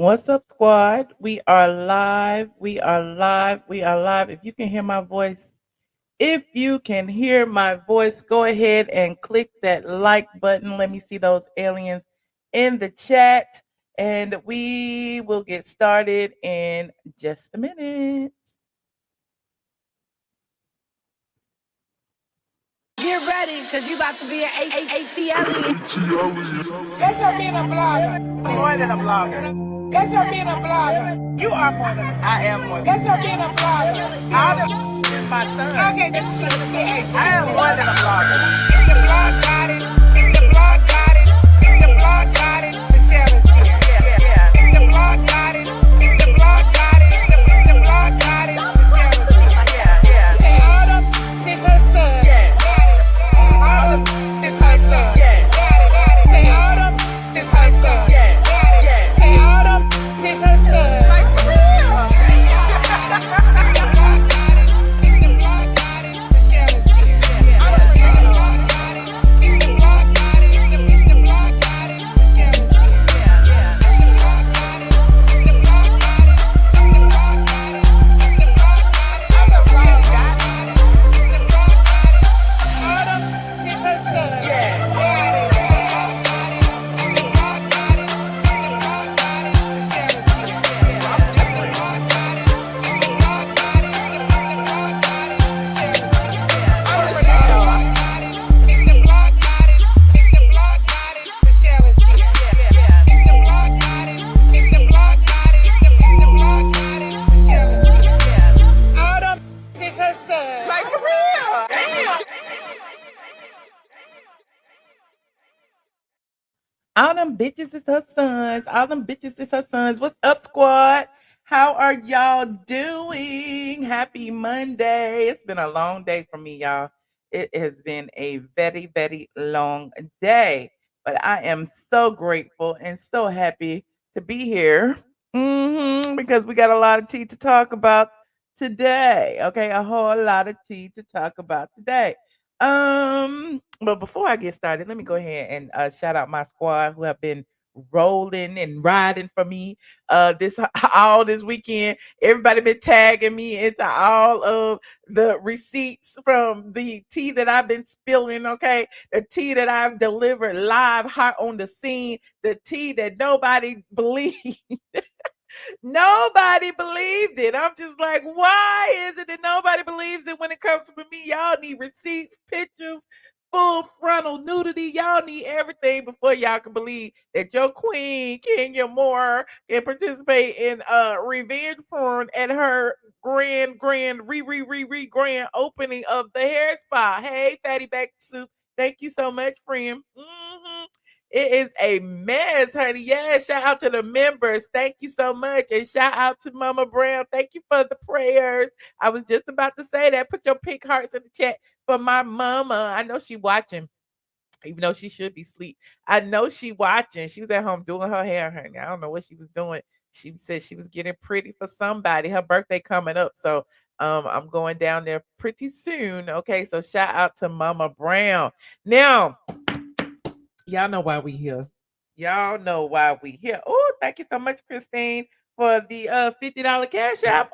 What's up, squad? We are live. We are live. We are live. If you can hear my voice, go ahead and click that like button. Let me see those aliens in the chat, and we will get started in just a minute. Get ready, because you about to be an ATLien. That's not being a blogger. More than a blogger. That's not being a blogger. You are more than I am more than That's not being a blogger. all the is my son. Okay, this shit. I am more than a blogger. If the blog got it, if the blog got it, if the blog got it, Michelle is here. Yeah. If the blog got it, if the blog got it, if the blog got it, Michelle is here. Yeah. Say Autumn, this her son. Yes. Autumn, This her son. Yes. say Autumn, This her son. Yes. Yes. say Autumn, this her son. Like for real. Like for real. All them bitches is her sons. All them bitches is her sons. What's up, squad? How are y'all doing? Happy Monday. It's been a long day for me, y'all. It has been a very, very long day. But I am so grateful and so happy to be here. Because we got a lot of tea to talk about today. Okay, a whole lot of tea to talk about today. But before I get started, let me go ahead and shout out my squad who have been rolling and riding for me this all this weekend. Everybody been tagging me into all of the receipts from the tea that I've been spilling, okay? The tea that I've delivered live hot on the scene, the tea that nobody believed. Nobody believed it. I'm just like, why is it that nobody believes it when it comes to me? Y'all need receipts, pictures, full frontal nudity. Y'all need everything before y'all can believe that your queen, Kenya Moore, can participate in revenge porn at her grand opening of the hair spa. Hey, Fatty Back Soup. Thank you so much, friend. It is a mess, honey. Yeah, shout out to the members. Thank you so much. And shout out to Mama Brown. Thank you for the prayers. I was just about to say that. Put your pink hearts in the chat for my mama. I know she watching, even though she should be asleep. I know she watching. She was at home doing her hair, honey. I don't know what she was doing. She said she was getting pretty for somebody. Her birthday coming up. So I'm going down there pretty soon. Okay. So shout out to Mama Brown. Now, y'all know why we here. Y'all know why we here. Oh, thank you so much, Christine, for the $50 cash app.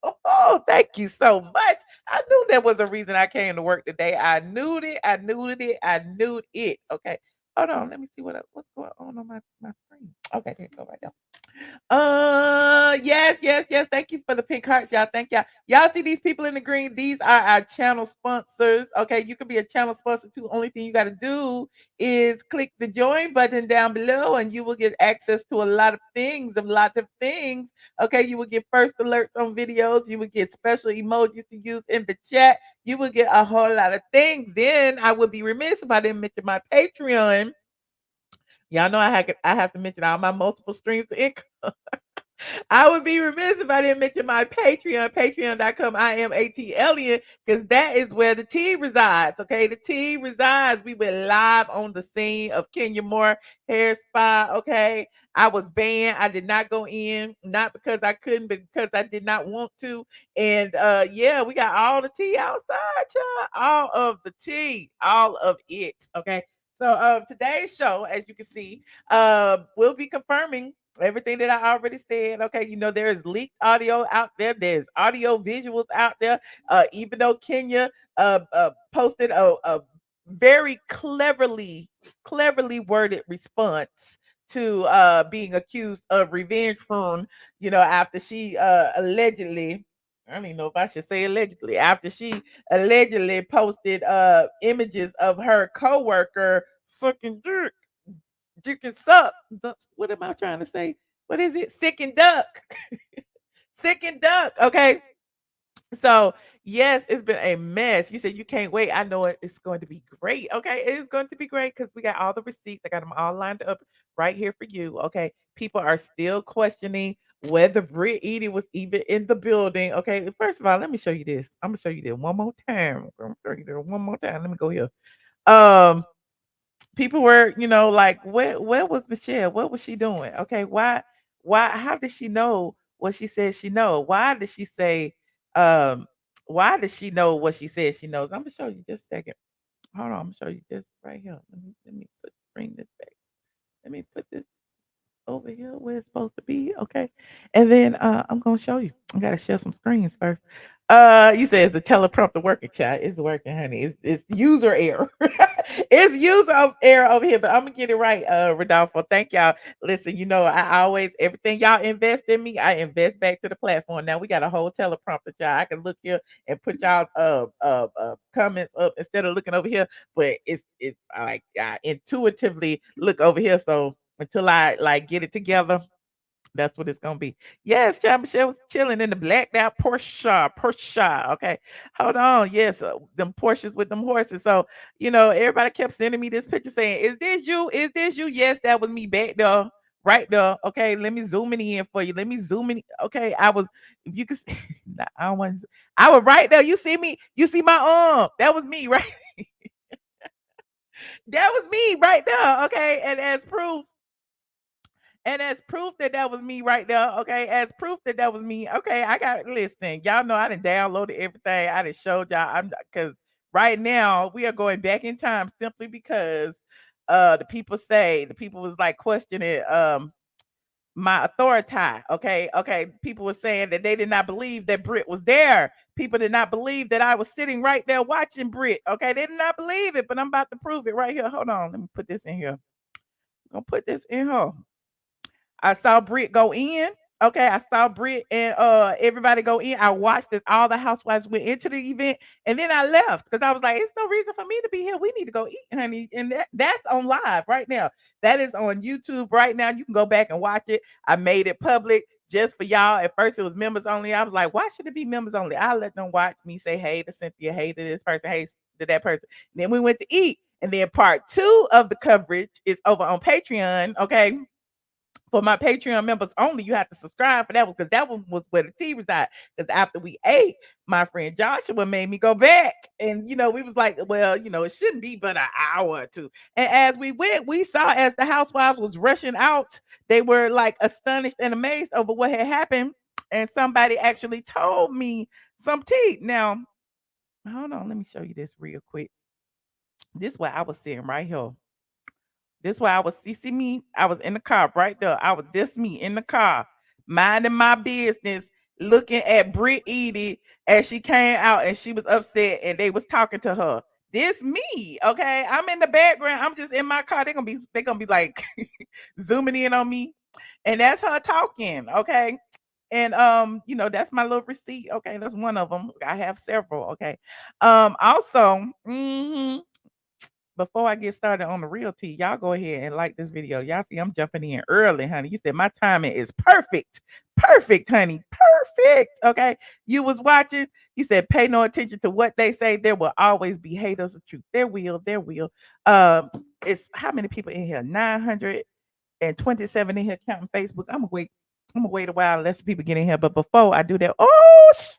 Oh, thank you so much. I knew there was a reason I came to work today. I knew it. I knew it. I knew it. Okay. Hold on. Let me see what's going on my screen. Okay, there you go right there. Yes. Thank you for the pink hearts, y'all. Thank y'all. Y'all see these people in the green? These are our channel sponsors. Okay, you can be a channel sponsor too. Only thing you got to do is click the join button down below, and you will get access to a lot of things. Okay, you will get first alerts on videos. You will get special emojis to use in the chat. You will get a whole lot of things. Then I would be remiss if I didn't mention my Patreon. Y'all know I have to mention all my multiple streams of income. I would be remiss if I didn't mention my Patreon, patreon.com, iamATLien, because that is where the tea resides. Okay, the tea resides. We went live on the scene of Kenya Moore Hair Spa. Okay, I was banned. I did not go in, not because I couldn't, but because I did not want to. And yeah, we got all the tea outside, child. All of the tea, all of it. Okay. So today's show, as you can see, will be confirming everything that I already said. Okay, there is leaked audio out there. There's audio visuals out there. Even though Kenya posted a very cleverly worded response to being accused of revenge porn, after she allegedly, I don't even know if I should say allegedly, after she allegedly posted images of her coworker sucking dick. Dick and suck. What am I trying to say? What is it? Sick and duck. Sick and duck. Okay. So yes, it's been a mess. You said you can't wait. I know it's going to be great. Okay, it is going to be great because we got all the receipts. I got them all lined up right here for you. Okay, people are still questioning whether Brit Eady was even in the building. Okay, first of all, let me show you this. I'm gonna show you this one more time. I'm gonna show you this one more time. Let me go here. Um, people were, like, where was Michelle? What was she doing? Okay, how did she know what she said she know? Um why did she know what she said she knows? I'm gonna show you just a second. Hold on, I'm gonna show you this right here. Let me bring this back. Let me put this over here where it's supposed to be. Okay. And then I'm gonna show you. I gotta share some screens first. You say it's a teleprompter working, chat. It's working, honey. It's user error. It's user error over here, but I'm gonna get it right, Rodolfo. Thank y'all. Listen, I always everything y'all invest in me, I invest back to the platform. Now we got a whole teleprompter, y'all. I can look here and put y'all comments up instead of looking over here, but it's like I intuitively look over here. So until I like get it together. That's what it's gonna be. Yes, John Michelle was chilling in the blacked out Porsche. Okay, hold on. Yes, them Porsches with them horses. So everybody kept sending me this picture saying, "Is this you? Is this you?" Yes, that was me back there, right there. Okay, let me zoom it in for you. Let me zoom in. Okay, I was. If you could, nah, I don't want. I was right there. You see me? You see my arm? That was me, right? That was me right there. Okay, and as proof that that was me right there, okay, as proof that that was me, okay, I got listen, y'all know I done downloaded everything. I done showed y'all. Because right now we are going back in time simply because the people was like questioning my authority. Okay. People were saying that they did not believe that Brit was there. People did not believe that I was sitting right there watching Brit. Okay, they did not believe it, but I'm about to prove it right here. Hold on, let me put this in here. I'm gonna put this in here. I saw Brit go in. Okay, I saw Brit and everybody go in. I watched as all the housewives went into the event, and then I left because I was like, "It's no reason for me to be here. We need to go eat, honey." And that's on live right now. That is on YouTube right now. You can go back and watch it. I made it public just for y'all. At first, it was members only. I was like, "Why should it be members only?" I let them watch me say, "Hey to Cynthia, hey to this person, hey to that person." And then we went to eat, and then part two of the coverage is over on Patreon. Okay, for my Patreon members only, you have to subscribe for that one because that one was where the tea was at. Because after we ate, my friend Joshua made me go back, and we was like, well, it shouldn't be but an hour or two. And as we went, we saw as the housewives was rushing out, they were like astonished and amazed over what had happened. And somebody actually told me some tea. Now, hold on, let me show you this real quick. This way I was sitting right here. This why I was you see me, I was in the car right there. I was this me in the car, minding my business, looking at Brit Eady as she came out and she was upset and they was talking to her. This me, okay? I'm in the background. I'm just in my car. They're gonna be like zooming in on me. And that's her talking, okay? And that's my little receipt. Okay, that's one of them. I have several, okay. Also, before I get started on the real tea, y'all go ahead and like this video. Y'all see I'm jumping in early, honey. You said my timing is perfect. Perfect, honey. Perfect. Okay. You was watching. You said pay no attention to what they say. There will always be haters of truth. There will. There will. It's how many people in here? 927 in here counting Facebook. I'm gonna wait. I'm gonna wait a while, let some people get in here. But before I do that, oh shit.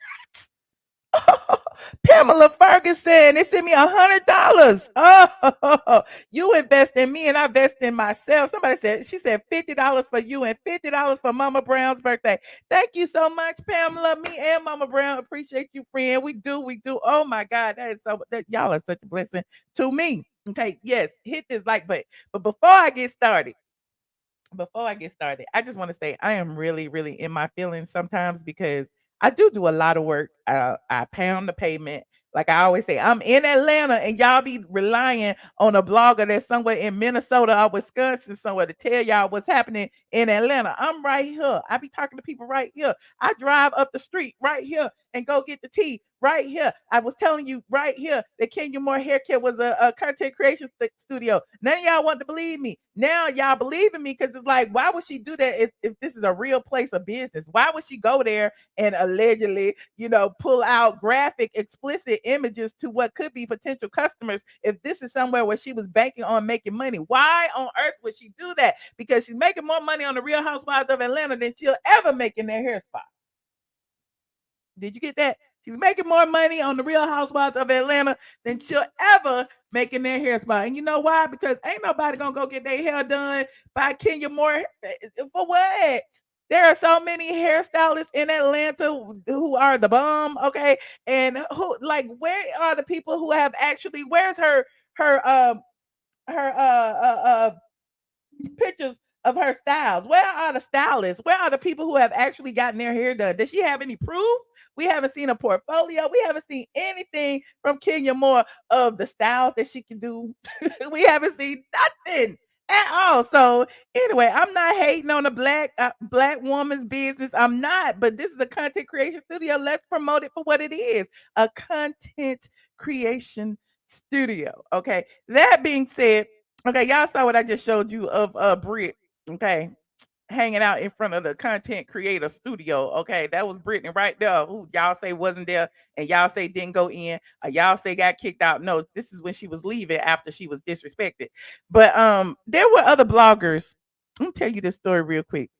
Pamela Ferguson, they sent me $100. Oh, you invest in me and I invest in myself. She said $50 for you and $50 for Mama Brown's birthday. Thank you so much, Pamela. Me and Mama Brown appreciate you, friend. We do. Oh my God, that is so that y'all are such a blessing to me. Okay, yes, hit this like button. But before I get started, I just want to say I am really, really in my feelings sometimes because I do a lot of work. I pound the pavement. Like I always say, I'm in Atlanta and y'all be relying on a blogger that's somewhere in Minnesota or Wisconsin somewhere to tell y'all what's happening in Atlanta. I'm right here. I be talking to people right here. I drive up the street right here and go get the tea right here. I was telling you right here that Kenya Moore Haircare was a content creation studio. None of y'all want to believe me. Now y'all believe in me because it's like, why would she do that if this is a real place of business? Why would she go there and allegedly, pull out graphic, explicit images to what could be potential customers if this is somewhere where she was banking on making money? Why on earth would she do that? Because she's making more money on the Real Housewives of Atlanta than she'll ever make in their hair spa. Did you get that? She's making more money on the Real Housewives of Atlanta than she'll ever make in their hair spa. And you know why? Because ain't nobody gonna go get their hair done by Kenya Moore for what? There are so many hairstylists in Atlanta who are the bomb, okay? And who like where are the people who have actually where's her pictures of her styles? Where are the stylists? Where are the people who have actually gotten their hair done? Does she have any proof? We haven't seen a portfolio. We haven't seen anything from Kenya Moore of the styles that she can do. We haven't seen nothing at all. So anyway, I'm not hating on a black woman's business. I'm not, but this is a content creation studio. Let's promote it for what it is, a content creation studio. Okay. That being said, okay, y'all saw what I just showed you of Brit. Okay, hanging out in front of the content creator studio. Okay, that was Britney right there. Who y'all say wasn't there, and y'all say didn't go in, or y'all say got kicked out. No, this is when she was leaving after she was disrespected. But there were other bloggers. Let me tell you this story real quick.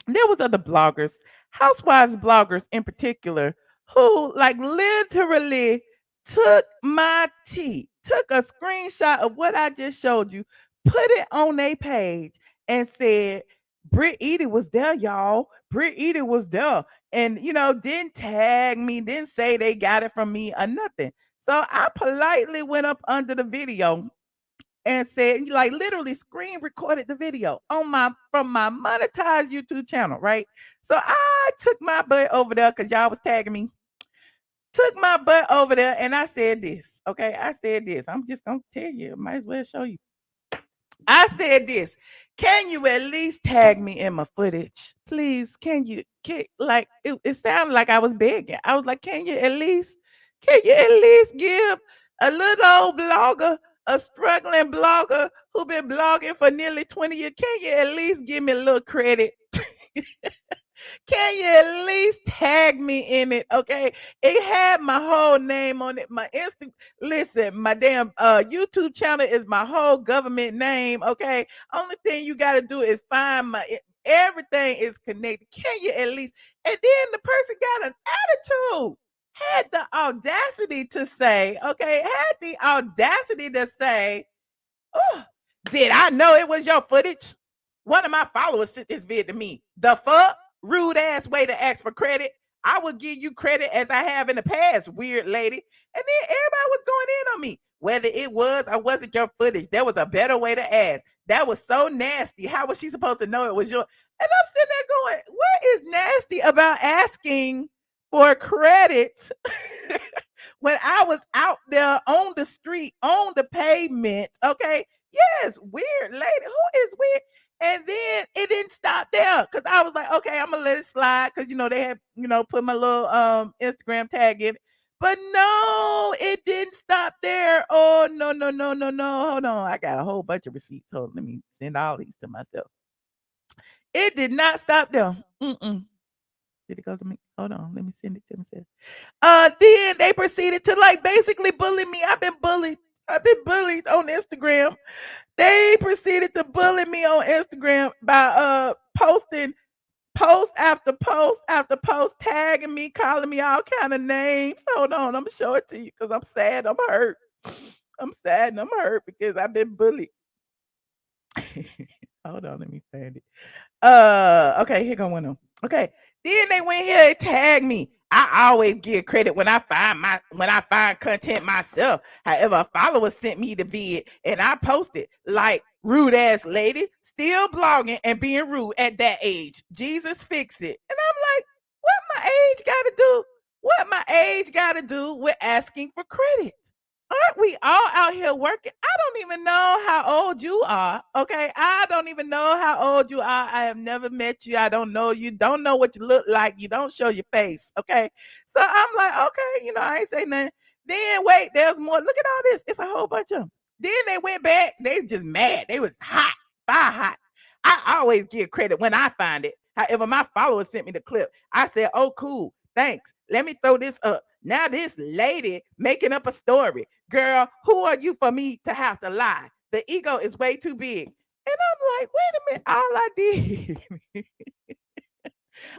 There was other bloggers, housewives bloggers in particular, who like literally took my tea, took a screenshot of what I just showed you, put it on their page and said, Brit Eady was there, y'all. Brit Eady was there. And didn't tag me, didn't say they got it from me or nothing. So I politely went up under the video and said, like literally screen recorded the video on my from my monetized YouTube channel, right? So I took my butt over there because y'all was tagging me. Took my butt over there and I said this. Okay, I said this. I'm just gonna tell you, might as well show you. I said this. Can you at least tag me in my footage? Please, like it sounded like I was begging. I was like, can you at least give a little old blogger, a struggling blogger who been blogging for nearly 20 years, can you at least give me a little credit? Can you at least tag me in it? Okay. It had my whole name on it. My listen, my damn YouTube channel is my whole government name. Okay. Only thing you gotta do is find everything is connected. Can you at least? And then the person got an attitude. Had the audacity to say, okay, had the audacity to say, oh, did I know it was your footage? One of my followers sent this vid to me. The fuck? Rude ass way to ask for credit. I would give you credit as I have in the past, weird lady. And then everybody was going in on me. Whether it was or wasn't your footage, there was a better way to ask. That was so nasty. How was she supposed to know it was your? And I'm sitting there going, what is nasty about asking for credit when I was out there on the street, on the pavement? Okay. Yes, weird lady. Who is weird? And then it didn't stop there because I was like, okay, I'm gonna let it slide because they had put my little Instagram tag in. But no, it didn't stop there. Oh no, no, no, no, no. Hold on. I got a whole bunch of receipts. So let me send all these to myself. It did not stop there. Mm-mm. Did it go to me? Hold on. Let me send it to myself. Then they proceeded to like basically bully me. I've been bullied. I've been bullied on Instagram. They proceeded to bully me on Instagram by posting post after post after post, tagging me, calling me all kind of names. Hold on, I'm gonna show it to you because I'm sad. I'm hurt. I'm sad and I'm hurt because I've been bullied. Hold on, let me find it. Okay, here go one of them. Okay, then they went here and tagged me. I always give credit when I find content myself. However, a follower sent me the vid and I posted like rude ass lady, still blogging and being rude at that age. Jesus fix it. And I'm like, what my age gotta do? What my age gotta do with asking for credit? Aren't we all out here working? I don't even know how old you are. Okay. I don't even know how old you are. I have never met you. I don't know you. Don't know what you look like. You don't show your face. Okay. So I'm like, okay, I ain't say nothing. Then wait, there's more. Look at all this. It's a whole bunch of them. Then they went back. They just mad. They was hot, fire hot. I always give credit when I find it. However, my followers sent me the clip. I said, oh, cool. Thanks. Let me throw this up. Now this lady making up a story. Girl, who are you for me to have to lie? The ego is way too big. And I'm like, wait a minute. All I did,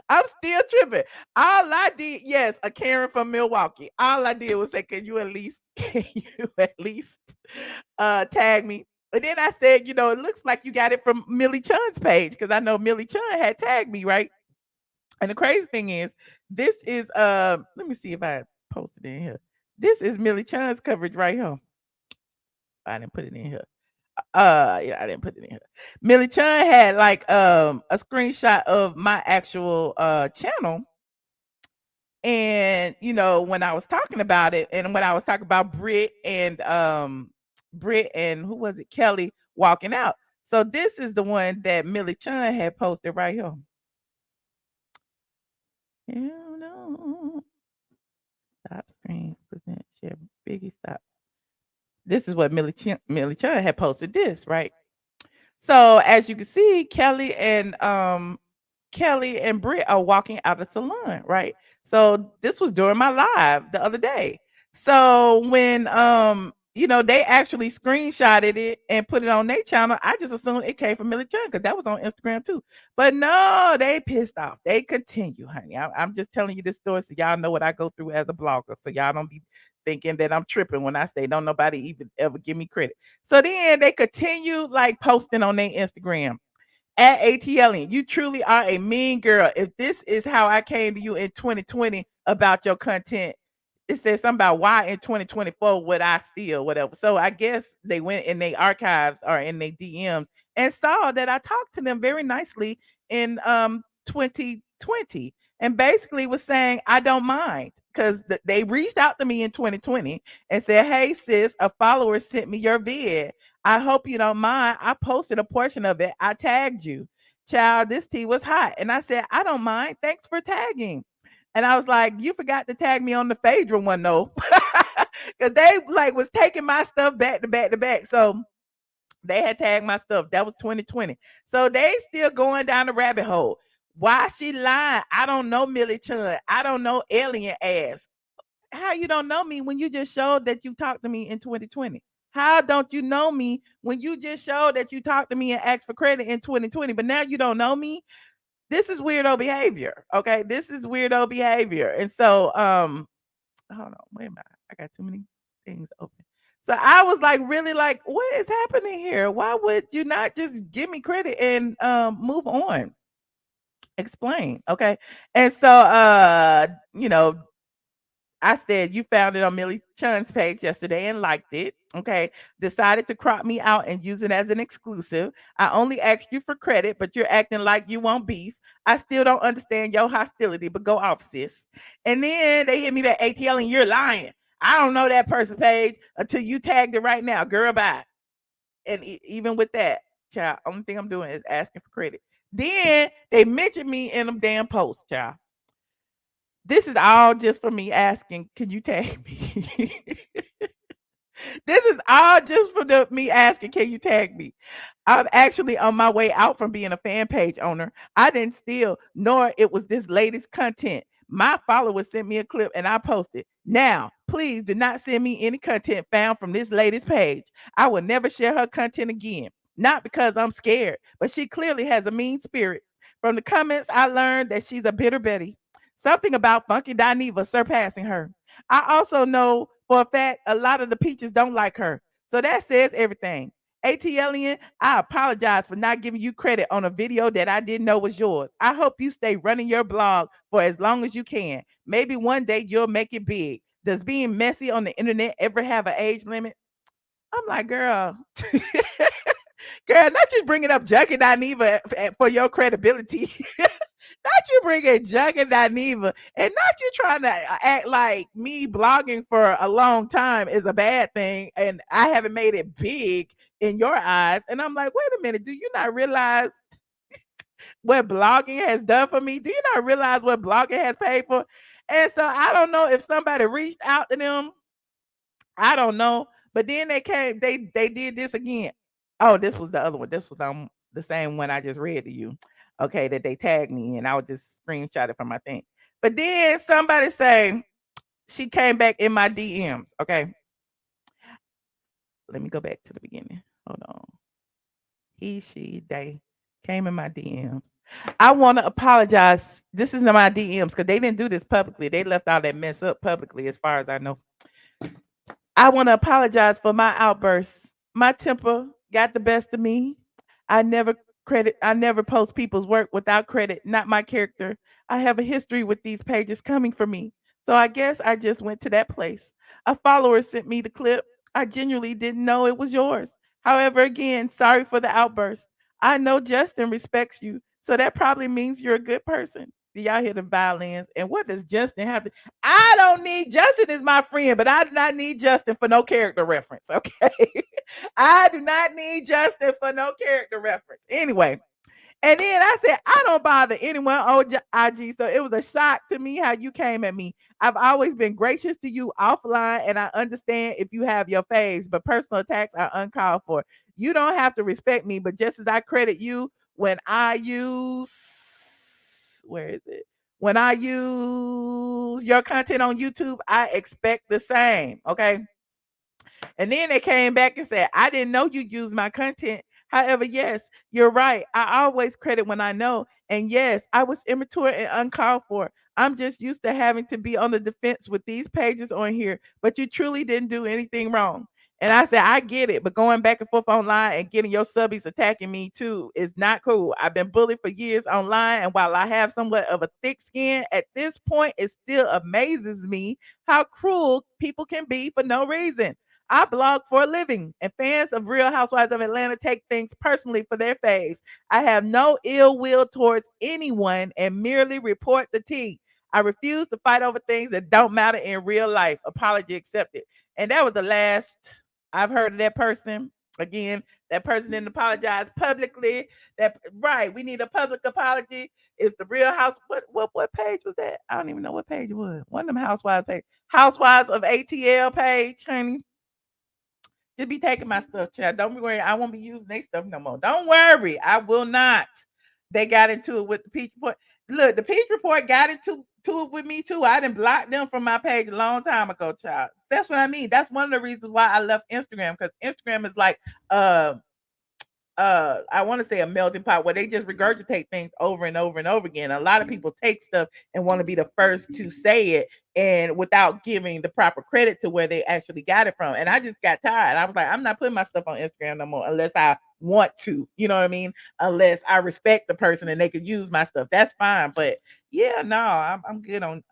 I'm still tripping. All I did, yes, a Karen from Milwaukee. All I did was say, can you at least tag me? And then I said, it looks like you got it from Millie Chun's page because I know Millie Chun had tagged me, right? And the crazy thing is, this is let me see if I posted it in here. This is Millie Chun's coverage right here. I didn't put it in here. Yeah, I didn't put it in here. Millie Chun had like a screenshot of my actual channel. And when I was talking about it, and when I was talking about Brit and who was it, Kelly walking out. So this is the one that Millie Chun had posted right here. Hell no. Stop screen, present, share, Biggie, stop. This is what Millie Chun had posted this, right? So as you can see, Kelly and Brit are walking out of Salon, right? So this was during my live the other day. So when they actually screenshotted it and put it on their channel, I just assumed it came from Millie Chun because that was on Instagram too. But no, they pissed off. They continue, honey. I'm just telling you this story so y'all know what I go through as a blogger. So y'all don't be thinking that I'm tripping when I say don't nobody even ever give me credit. So then they continue like posting on their Instagram at ATLien. You truly are a mean girl. If this is how I came to you in 2020 about your content, it says something about why in 2024 would I steal whatever. So I guess they went in their archives or in their DMs and saw that I talked to them very nicely in 2020 and basically was saying I don't mind because they reached out to me in 2020 and said, hey sis, a follower sent me your vid. I hope you don't mind. I posted a portion of it. I tagged you. Child, this tea was hot. And I said, I don't mind. Thanks for tagging. And I was like, you forgot to tag me on the Phaedra one though. Because they like was taking my stuff back to back to back. So they had tagged my stuff. That was 2020. So they still going down the rabbit hole. Why she lying? I don't know Millie Chun. I don't know alien ass. How you don't know me when you just showed that you talked to me in 2020? How don't you know me when you just showed that you talked to me and asked for credit in 2020, but now you don't know me? This is weirdo behavior. Okay. This is weirdo behavior. And so, hold on, wait a minute. I got too many things open. So I was like, really like, what is happening here? Why would you not just give me credit and move on? Explain. Okay. And so I said you found it on Millie Chun's page yesterday and liked it. Okay. Decided to crop me out and use it as an exclusive. I only asked you for credit, but you're acting like you want beef. I still don't understand your hostility, but go off, sis. And then they hit me back, ATL, and you're lying. I don't know that person's page until you tagged it right now. Girl, bye. And even with that, child, only thing I'm doing is asking for credit. Then they mentioned me in them damn posts, child. This is all just for me asking, can you tag me? This is all just for me asking, can you tag me? I'm actually on my way out from being a fan page owner. I didn't steal, nor it was this latest content. My followers sent me a clip and I posted. Now, please do not send me any content found from this latest page. I will never share her content again. Not because I'm scared, but she clearly has a mean spirit. From the comments, I learned that she's a bitter Betty. Something about Funky Dineva surpassing her. I also know for a fact a lot of the peaches don't like her. So that says everything. ATLien, I apologize for not giving you credit on a video that I didn't know was yours. I hope you stay running your blog for as long as you can. Maybe one day you'll make it big. Does being messy on the internet ever have an age limit? I'm like, girl, girl, not you bringing up Junk and Dineva for your credibility. Not you bringing Junk and Dineva, and not you trying to act like me blogging for a long time is a bad thing, and I haven't made it big in your eyes. And I'm like, wait a minute, do you not realize what blogging has done for me? Do you not realize what blogging has paid for? And so I don't know if somebody reached out to them. I don't know. But then they came, they did this again. Oh, this was the other one. This was the same one I just read to you. Okay, that they tagged me in. I would just screenshot it from my thing. But then somebody say she came back in my DMs. Okay. Let me go back to the beginning. Hold on. He, she, they came in my DMs. I want to apologize. This is not my DMs because they didn't do this publicly. They left all that mess up publicly, as far as I know. I want to apologize for my outbursts. My temper got the best of me. I never post people's work without credit, not my character. I have a history with these pages coming for me. So I guess I just went to that place. A follower sent me the clip. I genuinely didn't know it was yours. However, again, sorry for the outburst. I know Justin respects you, so that probably means you're a good person. Do y'all hear the violins? And what does Justin have to? I don't need Justin is my friend, but I do not need Justin for no character reference. Okay. I do not need Justin for no character reference. Anyway, and then I said, I don't bother anyone on IG. So it was a shock to me how you came at me. I've always been gracious to you offline, and I understand if you have your faves, but personal attacks are uncalled for. You don't have to respect me, but just as I credit you when I use, where is it? When I use your content on YouTube, I expect the same. Okay. And then they came back and said, I didn't know you used my content. However, yes, you're right. I always credit when I know. And yes, I was immature and uncalled for. I'm just used to having to be on the defense with these pages on here, but you truly didn't do anything wrong. And I said, I get it, but going back and forth online and getting your subbies attacking me too is not cool. I've been bullied for years online, and while I have somewhat of a thick skin, at this point, it still amazes me how cruel people can be for no reason. I blog for a living, and fans of Real Housewives of Atlanta take things personally for their faves. I have no ill will towards anyone and merely report the tea. I refuse to fight over things that don't matter in real life. Apology accepted. And that was the last I've heard of that person. Again, that person didn't apologize publicly. That right, we need a public apology. It's the Real House. What page was that? I don't even know what page it was. One of them Housewives page. Housewives of ATL page, honey. Just be taking my stuff, child. Don't be worried. I won't be using their stuff no more. Don't worry. I will not. They got into it with the Peach Report. Look, the Peach Report got into it with me too. I didn't block them from my page a long time ago, child. That's what I mean. That's one of the reasons why I left Instagram, because Instagram is like I want to say a melting pot where they just regurgitate things over and over and over again. A lot of people take stuff and want to be the first to say it, and without giving the proper credit to where they actually got it from. And I just got tired. I was like, I'm not putting my stuff on Instagram no more unless I want to, you know what I mean? Unless I respect the person and they could use my stuff. That's fine. But yeah, no, I'm good on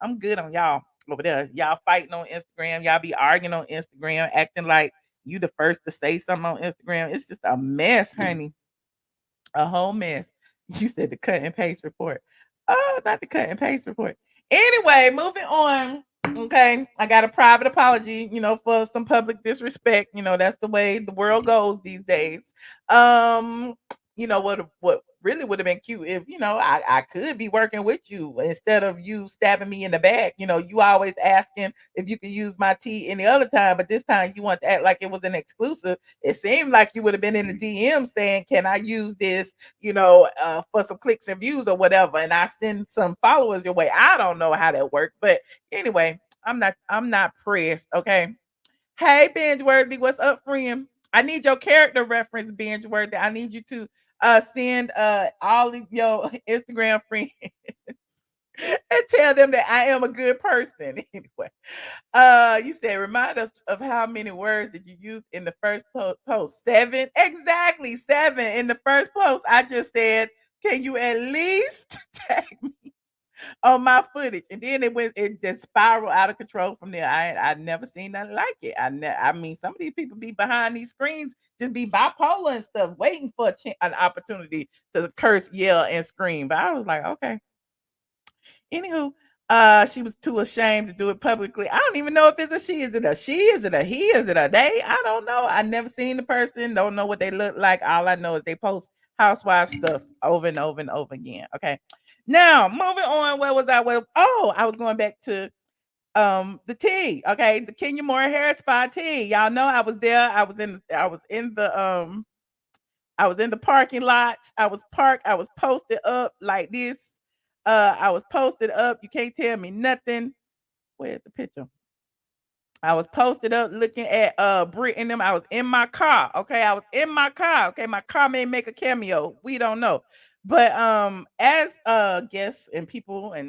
y'all over there. Y'all fighting on Instagram. Y'all be arguing on Instagram, acting like you the first to say something on Instagram. It's just a mess, honey. A whole mess. You said the cut and paste report. Oh, not the cut and paste report. Anyway, moving on. Okay, I got a private apology, for some public disrespect. That's the way the world goes these days. What really would have been cute if I could be working with you instead of you stabbing me in the back. You always asking if you could use my tea any other time, but this time you want to act like it was an exclusive. It seemed like you would have been in the DM saying, "Can I use this?" For some clicks and views or whatever, and I send some followers your way. I don't know how that works, but anyway, I'm not pressed. Okay. Hey, binge worthy, what's up, friend? I need your character reference, binge worthy. I need you to send all of your Instagram friends and tell them that I am a good person. Anyway, you said remind us of how many words did you use in the first post? 7, exactly 7 in the first post. I just said, can you at least tag me on my footage? And then it just spiraled out of control from there. I never seen nothing like it. I mean, some of these people be behind these screens, just be bipolar and stuff, waiting for an opportunity to curse, yell, and scream. But I was like, okay. Anywho, she was too ashamed to do it publicly. I don't even know if it's a she. Is it a she? Is it a he? Is it a they? I don't know. I never seen the person. Don't know what they look like. All I know is they post housewife stuff over and over and over again. Okay. Now moving on. Where was I? Well, oh, I was going back to the tea. Okay, the Kenya Moore hair spa tea. Y'all know I was there. I was in the parking lots. I was posted up like this. I was posted up. You can't tell me nothing. Where's the picture? I was posted up looking at Brit and them. I was in my car. Okay. I was in my car. Okay. My car may make a cameo. We don't know. But as guests and people I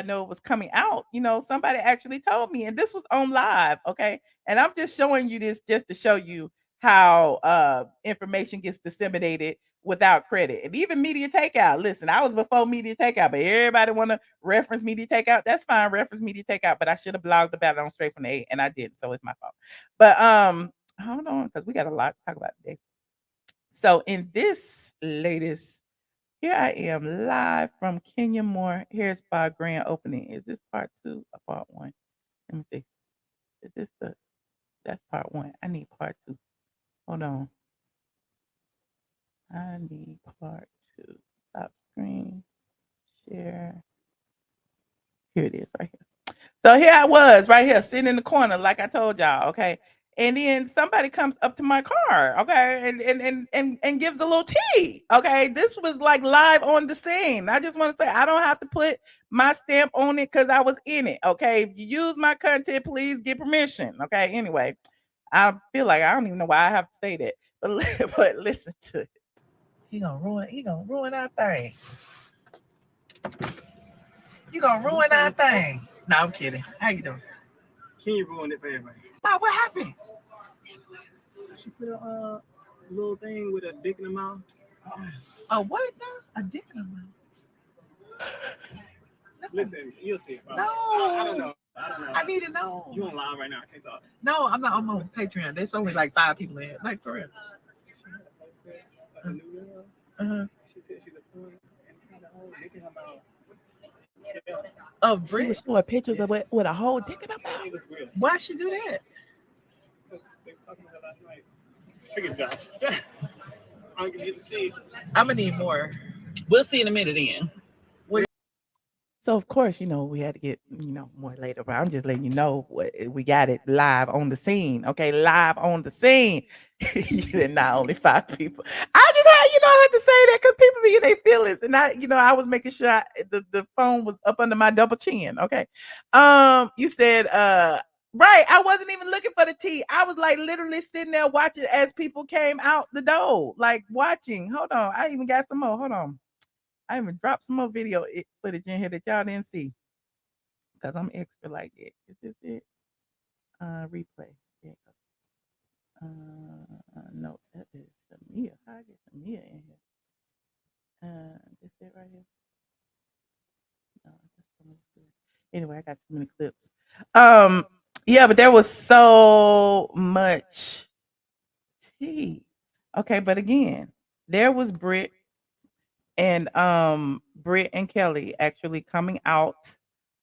know was coming out, somebody actually told me, and this was on live, okay? And I'm just showing you this just to show you how information gets disseminated without credit. And even media takeout. Listen, I was before media takeout, but everybody want to reference media takeout. That's fine, reference media takeout, but I should have blogged about it on Straight from the A, and I didn't, so it's my fault. But hold on, because we got a lot to talk about today. So in this latest, here I am live from Kenya Moore Hair Spa grand opening. Is this part 2 or part 1? Let me see. Is this that's part 1. I need part 2. Hold on. I need part 2. Stop screen. Share. Here it is right here. So here I was right here sitting in the corner, like I told y'all, okay. And then somebody comes up to my car, okay, and gives a little tea. Okay. This was like live on the scene. I just want to say I don't have to put my stamp on it because I was in it. Okay. If you use my content, please get permission. Okay. Anyway, I feel like I don't even know why I have to say that. But but listen to it. He gonna ruin our thing. You gonna ruin our thing. No, I'm kidding. How you doing? Can you ruin it for everybody? Nah, what happened? She put a little thing with a dick in the mouth. A what now? A dick in the mouth. No. Listen, you'll see. Bro. No. I don't know. I need to know. You on live right now? I can't talk. No, I'm not. I'm on Patreon. There's only like 5 people in here. Like for real. She had a poster, like a new girl. She said she's a porn and had a whole dick in her mouth. Yeah. Of Brit. She was showing pictures of it with a whole dick in her mouth. It was real. Why she do that? Because they were talking about her last night. Look at Josh. I'm gonna get the tea. I'm gonna need more. We'll see in a minute then. So of course, we had to get, more later, but I'm just letting you know we got it live on the scene. Okay, live on the scene. Not only 5 people. I just had to say that because people be in their feelings. And I was making sure the phone was up under my double chin. Okay. You said right. I wasn't even looking for the tea. I was like literally sitting there watching as people came out the door. Like watching. Hold on. I even got some more. Hold on. I even dropped some more video footage in here that y'all didn't see. Because I'm extra like that. Is this it? Replay. Yeah. No, that is Samia. How I get Samia in here? This it right here? No, that's so many clips. Anyway, I got too many clips. Yeah, but there was so much tea. Okay, but again, there was Brit and Kelly actually coming out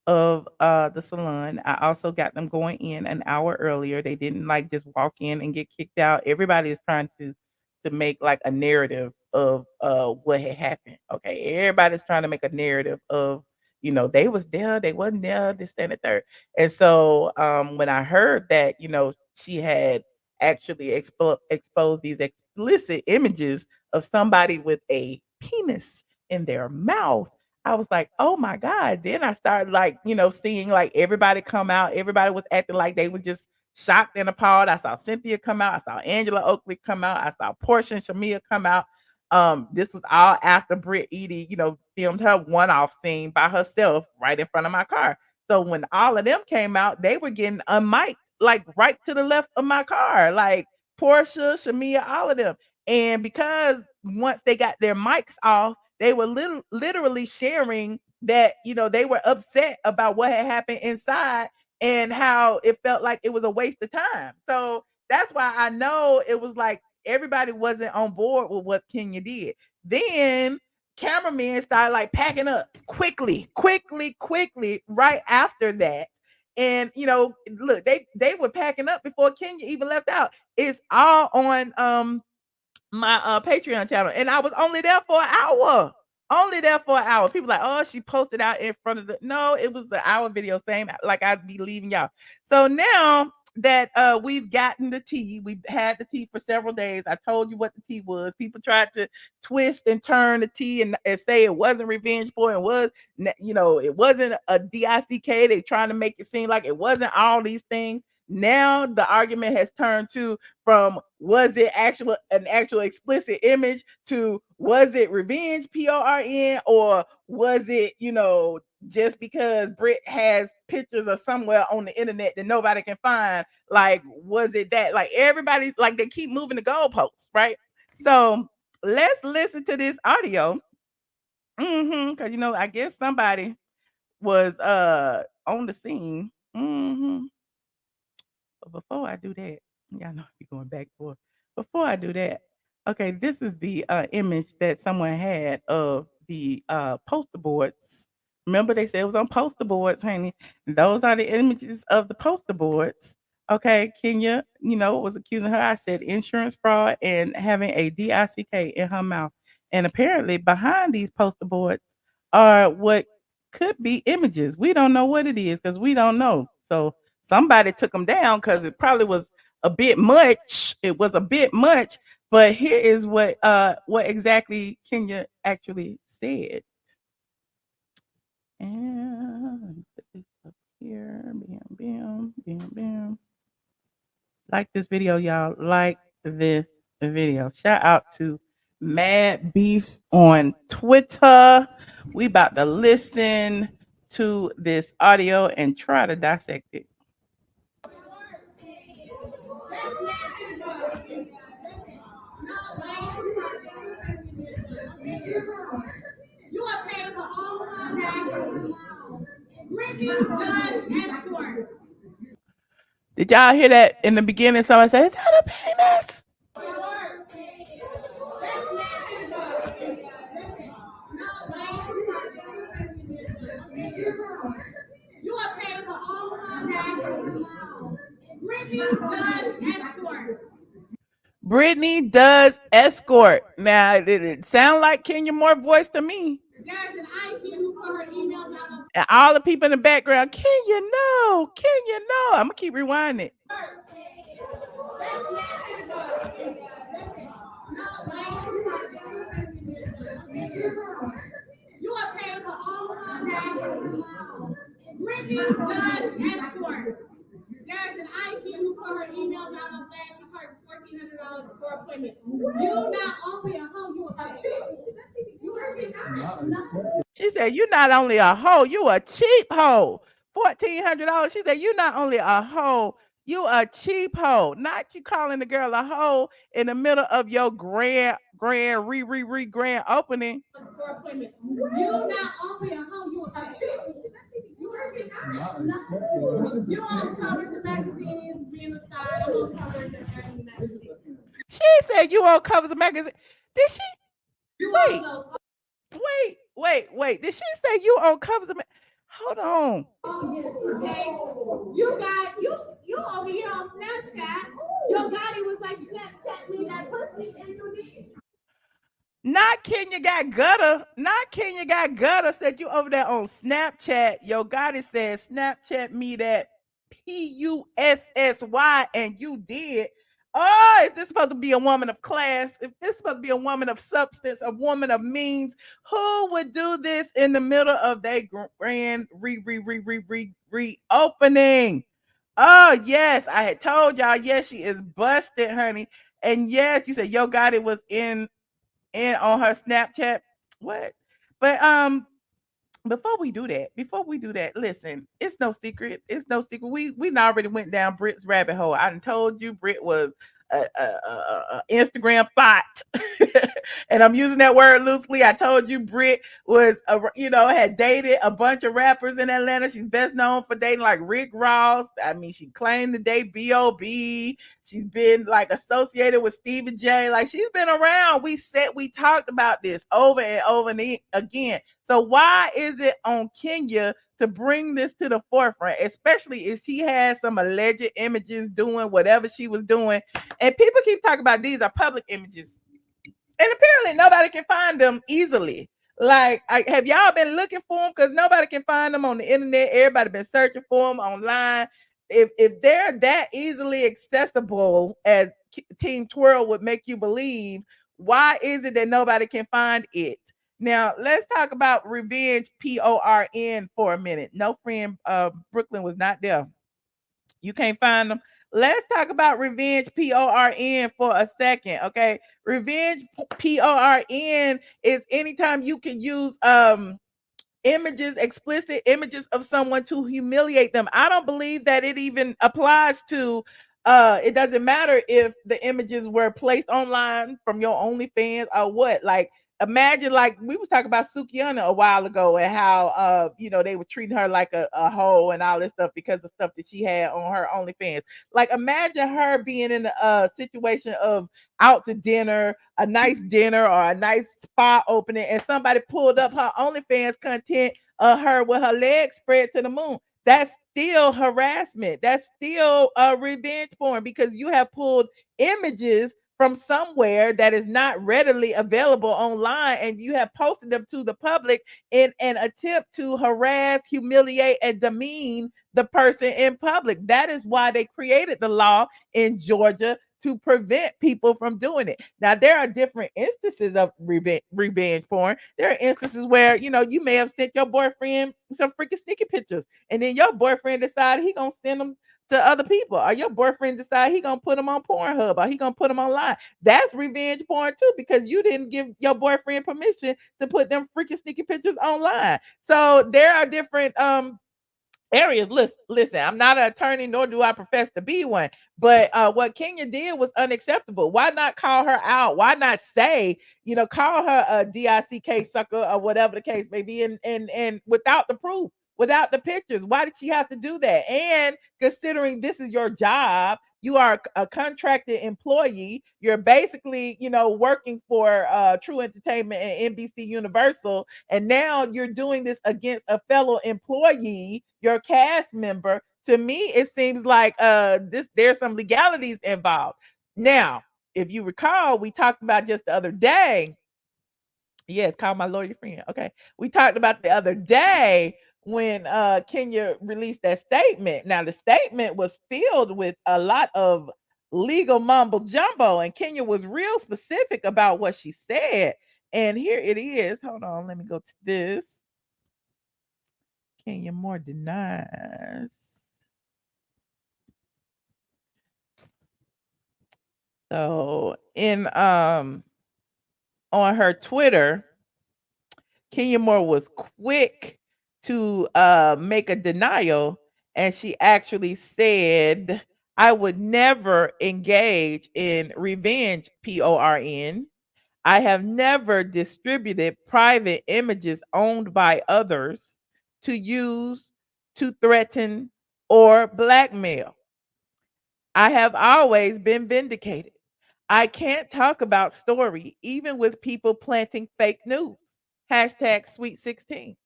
of the salon. I also got them going in an hour earlier. They didn't like just walk in and get kicked out. Everybody is trying to make like a narrative of what had happened. Okay. Everybody's trying to make a narrative of, they was there, they wasn't there, this, that, and the third. And so when I heard that, she had actually exposed these explicit images of somebody with a penis in their mouth, I was like, oh my God. Then I started like, seeing like everybody come out. Everybody was acting like they were just shocked and appalled. I saw Cynthia come out. I saw Angela Oakley come out. I saw Porsha and Shamia come out. This was all after Brit Eady, filmed her one-off scene by herself right in front of my car. So when all of them came out, they were getting a mic like right to the left of my car, like Porsha, Shamia, all of them. And because once they got their mics off, they were literally sharing that, they were upset about what had happened inside and how it felt like it was a waste of time. So that's why I know it was like everybody wasn't on board with what Kenya did. Then cameramen started like packing up quickly right after that. And look, they were packing up before Kenya even left out. It's all on my Patreon channel, and I was only there for an hour. Only there for an hour. People like, oh, she posted out in front of the. No, it was an hour video, same like I'd be leaving y'all. So now that we've gotten the tea, we've had the tea for several days. I told you what the tea was. People tried to twist and turn the tea and say it wasn't revenge porn. It was, it wasn't a DICK. They trying to make it seem like it wasn't all these things. Now the argument has turned to from was it an actual explicit image to was it revenge PORN, or was it just because Brit has pictures of somewhere on the internet that nobody can find, like was it that, like everybody, like they keep moving the goalposts, right? So let's listen to this audio, because I guess somebody was on the scene. But before I do that, y'all know I be going back and forth. Before I do that, okay, this is the image that someone had of the poster boards. Remember, they said it was on poster boards, honey. Those are the images of the poster boards. Okay, Kenya, was accusing her. I said insurance fraud and having a DICK in her mouth. And apparently, behind these poster boards are what could be images. We don't know what it is because we don't know. So somebody took them down because it probably was a bit much. It was a bit much. But here is what exactly Kenya actually said. And put this up here. Bam, bam, bam, bam. Like this video, y'all. Like this video. Shout out to Mad Beefs on Twitter. We about to listen to this audio and try to dissect it. You are paying for all contact. Britney does escort. Did y'all hear that in the beginning? Someone said, "Is that a penis?" You are paying for all contact. Britney does escort. Britney does escort. Now, it sound like Kenya Moore voice to me. There's an IT who put her emails out. And all the people in the background, Kenya, no. Kenya, no. I'm going to keep rewinding it. You are paying for all contact. Britney does escort. There's an IT who put her emails out on flash. She charged $1,400 for appointment. You not only a hoe, you a cheap. She said, "You not only a hoe, you a cheap hoe." $1,400. She said, "You not only a hoe, you a cheap hoe." Not you calling the girl a hoe in the middle of your grand opening. For appointment. You not only a hoe, you a cheap. You all covered the magazines, being a star. I'm on cover the magazine. She said you all cover the magazine. Did she? Wait. Did she say you on covers the Hold on. Oh, yes, okay. You over here on Snapchat. Your daddy was like, Snapchat me that pussy, and you did. Not Kenya got gutter. Not Kenya got gutter. Said you over there on Snapchat. Yo, Gotti said Snapchat me that PUSSY, and you did. Oh, is this supposed to be a woman of class? If this is supposed to be a woman of substance, a woman of means, who would do this in the middle of their grand reopening? Oh, yes, I had told y'all. Yes, she is busted, honey. And yes, you said Yo Gotti was in and on her Snapchat. What? But before we do that, listen, it's no secret. It's no secret. We already went down Brit's rabbit hole. I done told you Brit was a Instagram bot, and I'm using that word loosely. I told you Brit was had dated a bunch of rappers in Atlanta. She's best known for dating like Rick Ross. I mean, she claimed to date B.O.B. She's been like associated with Stevie J. Like she's been around. We talked about this over and over and again. So why is it on Kenya to bring this to the forefront, especially if she has some alleged images doing whatever she was doing? And people keep talking about these are public images, and apparently nobody can find them easily. Like, have y'all been looking for them? Because nobody can find them on the internet. Everybody been searching for them online. If they're that easily accessible as Team Twirl would make you believe, why is it that nobody can find it? Now let's talk about Revenge PORN for a minute. No, friend, Brooklyn was not there. You can't find them. Let's talk about Revenge PORN for a second, okay? Revenge PORN is anytime you can use images, explicit images of someone to humiliate them. I don't believe that it even applies to it doesn't matter if the images were placed online from your OnlyFans or what. Like imagine like we was talking about Sukiana a while ago and how they were treating her like a hoe and all this stuff because of stuff that she had on her OnlyFans. Like imagine her being in a situation of out to dinner, a nice dinner or a nice spa opening, and somebody pulled up her OnlyFans content of her with her legs spread to the moon. That's still harassment. That's still revenge porn because you have pulled images from somewhere that is not readily available online and you have posted them to the public in an attempt to harass, humiliate, and demean the person in public. That is why they created the law in Georgia to prevent people from doing it. Now, there are different instances of revenge porn. There are instances where, you may have sent your boyfriend some freaking sneaky pictures, and then your boyfriend decided he gonna send them to other people, or your boyfriend decide he gonna put them on Pornhub, or he gonna put them online. That's revenge porn too, because you didn't give your boyfriend permission to put them freaking sneaky pictures online. So there are different areas. Listen, I'm not an attorney, nor do I profess to be one. But what Kenya did was unacceptable. Why not call her out? Why not say, call her a DICK sucker or whatever the case may be, and without the proof, without the pictures? Why did she have to do that? And considering this is your job, you are a contracted employee. You're basically, working for True Entertainment and NBC Universal, and now you're doing this against a fellow employee, your cast member. To me, it seems like there's some legalities involved. Now, if you recall, we talked about just the other day. Yes, call my lawyer friend. Okay. We talked about the other day when Kenya released that statement. Now, the statement was filled with a lot of legal mumbo jumbo, and Kenya was real specific about what she said. And here it is. Hold on, let me go to this. Kenya Moore denies. So in on her Twitter, Kenya Moore was quick to make a denial, and she actually said, I would never engage in revenge PORN. I have never distributed private images owned by others to use to threaten or blackmail. I have always been vindicated. I can't talk about story even with people planting fake news. Hashtag sweet 16.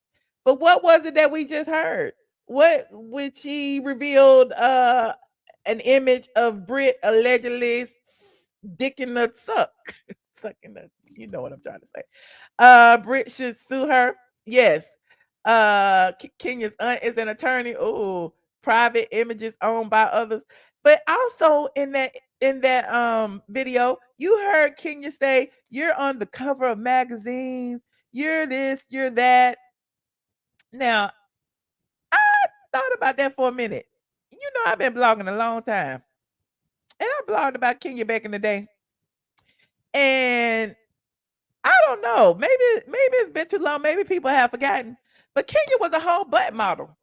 But what was it that we just heard? What when she revealed an image of Brit allegedly dicking the sucking the, you know what I'm trying to say. Brit should sue her. Yes. Kenya's aunt is an attorney. Oh, private images owned by others. But also in that video, you heard Kenya say, you're on the cover of magazines, you're this, you're that. Now, I thought about that for a minute. I've been blogging a long time. And I blogged about Kenya back in the day. And I don't know. Maybe it's been too long. Maybe people have forgotten. But Kenya was a whole butt model.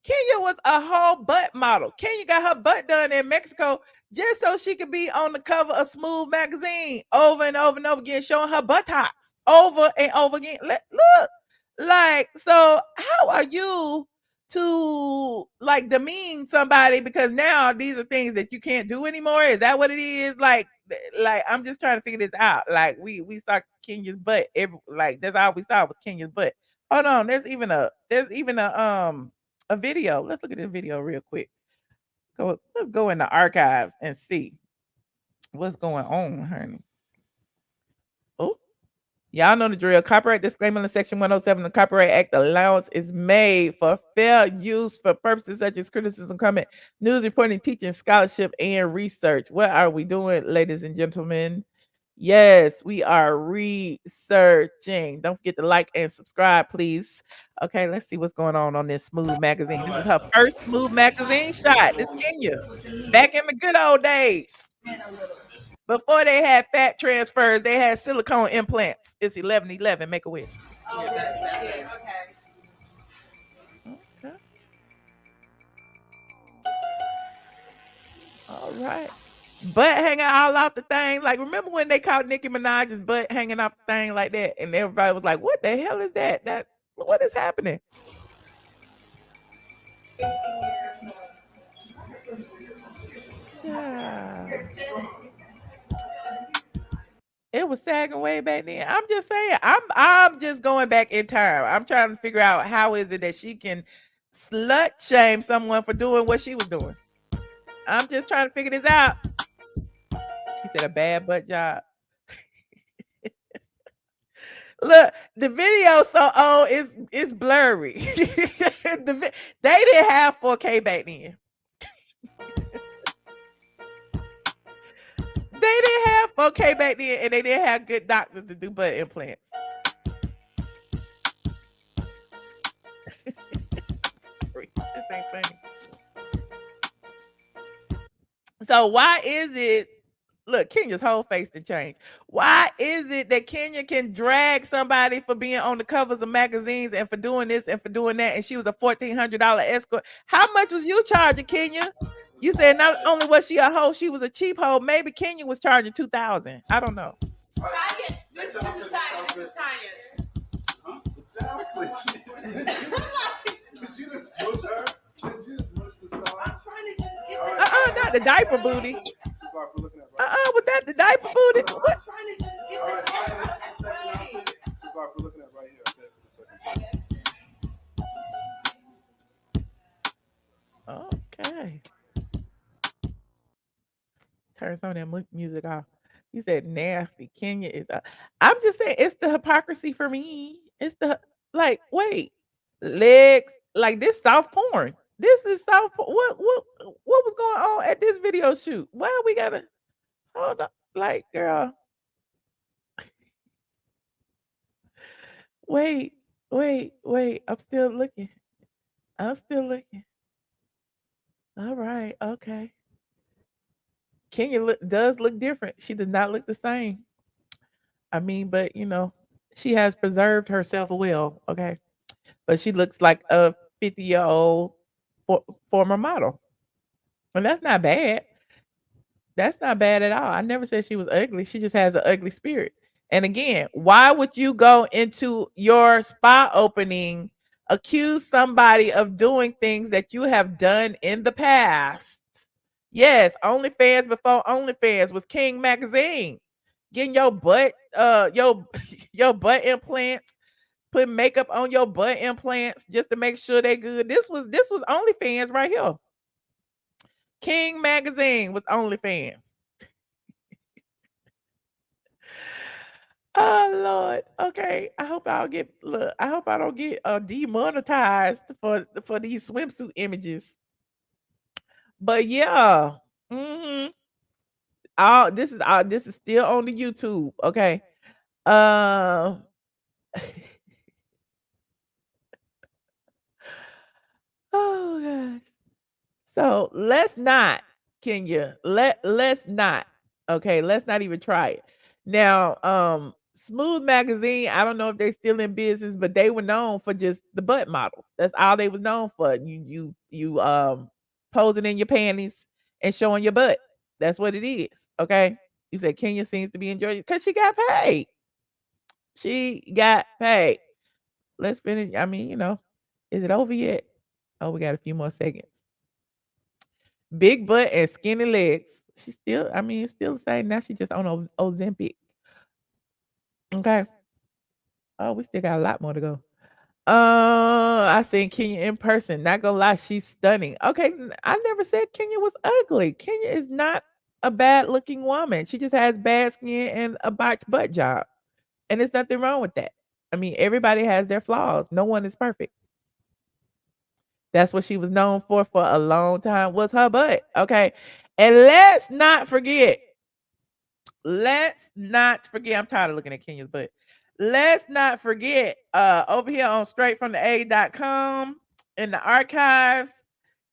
Kenya was a whole butt model. Kenya got her butt done in Mexico just so she could be on the cover of Smooth magazine over and over and over again, showing her buttocks over and over again. Look, like, so how are you to like demean somebody because now these are things that you can't do anymore? Is that what it is? Like I'm just trying to figure this out. Like we saw Kenya's butt like that's all we saw was Kenya's butt. Hold on, there's even a video. Let's look at this video real quick. Let's go in the archives and see what's going on, honey. Oh, y'all know the drill. Copyright disclaimer in Section 107 of the Copyright Act. Allowance is made for fair use for purposes such as criticism, comment, news reporting, teaching, scholarship, and research. What are we doing, ladies and gentlemen? Yes, we are researching. Don't forget to like and subscribe, please. Okay, let's see what's going on this Smooth magazine. This is her first Smooth magazine shot. This Kenya. Back in the good old days. Before they had fat transfers, they had silicone implants. It's 11/11. Make a wish. Okay. All right. Butt hanging all off the thing. Like, remember when they caught Nicki Minaj's butt hanging off the thing like that? And everybody was like, what the hell is that? What is happening? Yeah. It was sagging way back then. I'm just saying, I'm just going back in time. I'm trying to figure out how is it that she can slut shame someone for doing what she was doing. I'm just trying to figure this out. He said a bad butt job. Look, the video so old is blurry. They didn't have 4K back then. They didn't have 4K back then, and they didn't have good doctors to do butt implants. This ain't funny. So why is it? Look, Kenya's whole face to change. Why is it that Kenya can drag somebody for being on the covers of magazines and for doing this and for doing that? And she was a $1,400 escort. How much was you charging, Kenya? You said not only was she a hoe, she was a cheap hoe. Maybe Kenya was charging $2,000. I don't know. Tanya, this is Tanya. This is Tanya. Did you just push her? Did you just push the star? I'm trying to just get Not the diaper booty. Was that the diaper booty? What? I'm trying to just get All right, the we're looking at right here. Okay. Turn some of that music off. You said nasty. Kenya is. I'm just saying it's the hypocrisy for me. It's the like. Wait, legs like this soft porn. This is soft. What was going on at this video shoot? Why we gotta hold on? Like, girl. Wait. I'm still looking. All right. Okay. Kenya does look different. She does not look the same. I mean, but she has preserved herself well. Okay. But she looks like a 50-year-old former model. And that's not bad. That's not bad at all. I never said she was ugly. She just has an ugly spirit. And again, why would you go into your spa opening, accuse somebody of doing things that you have done in the past? Yes, OnlyFans before OnlyFans was King Magazine. Getting your butt, your butt implants, put makeup on your butt implants just to make sure they good. This was OnlyFans right here. King Magazine was OnlyFans. Oh Lord. Okay. I hope I don't get demonetized for these swimsuit images. But yeah. This is still on the YouTube. Okay. Oh gosh. So let's not, Kenya. Let's not. Okay, let's not even try it. Now, Smooth Magazine, I don't know if they're still in business, but they were known for just the butt models. That's all they was known for. You posing in your panties and showing your butt. That's what it is. Okay. You said Kenya seems to be enjoying it because she got paid. She got paid. Let's finish. I mean, is it over yet? Oh, we got a few more seconds. Big butt and skinny legs. She still, I mean, it's still the same. Now she just on Ozempic. Okay. Oh, we still got a lot more to go. I seen Kenya in person. Not gonna lie, she's stunning. Okay, I never said Kenya was ugly. Kenya is not a bad looking woman. She just has bad skin and a botched butt job. And there's nothing wrong with that. I mean, everybody has their flaws. No one is perfect. That's what she was known for a long time was her butt. Okay. And let's not forget, I'm tired of looking at Kenya's butt. Let's not forget, over here on straightfromtheA.com in the archives,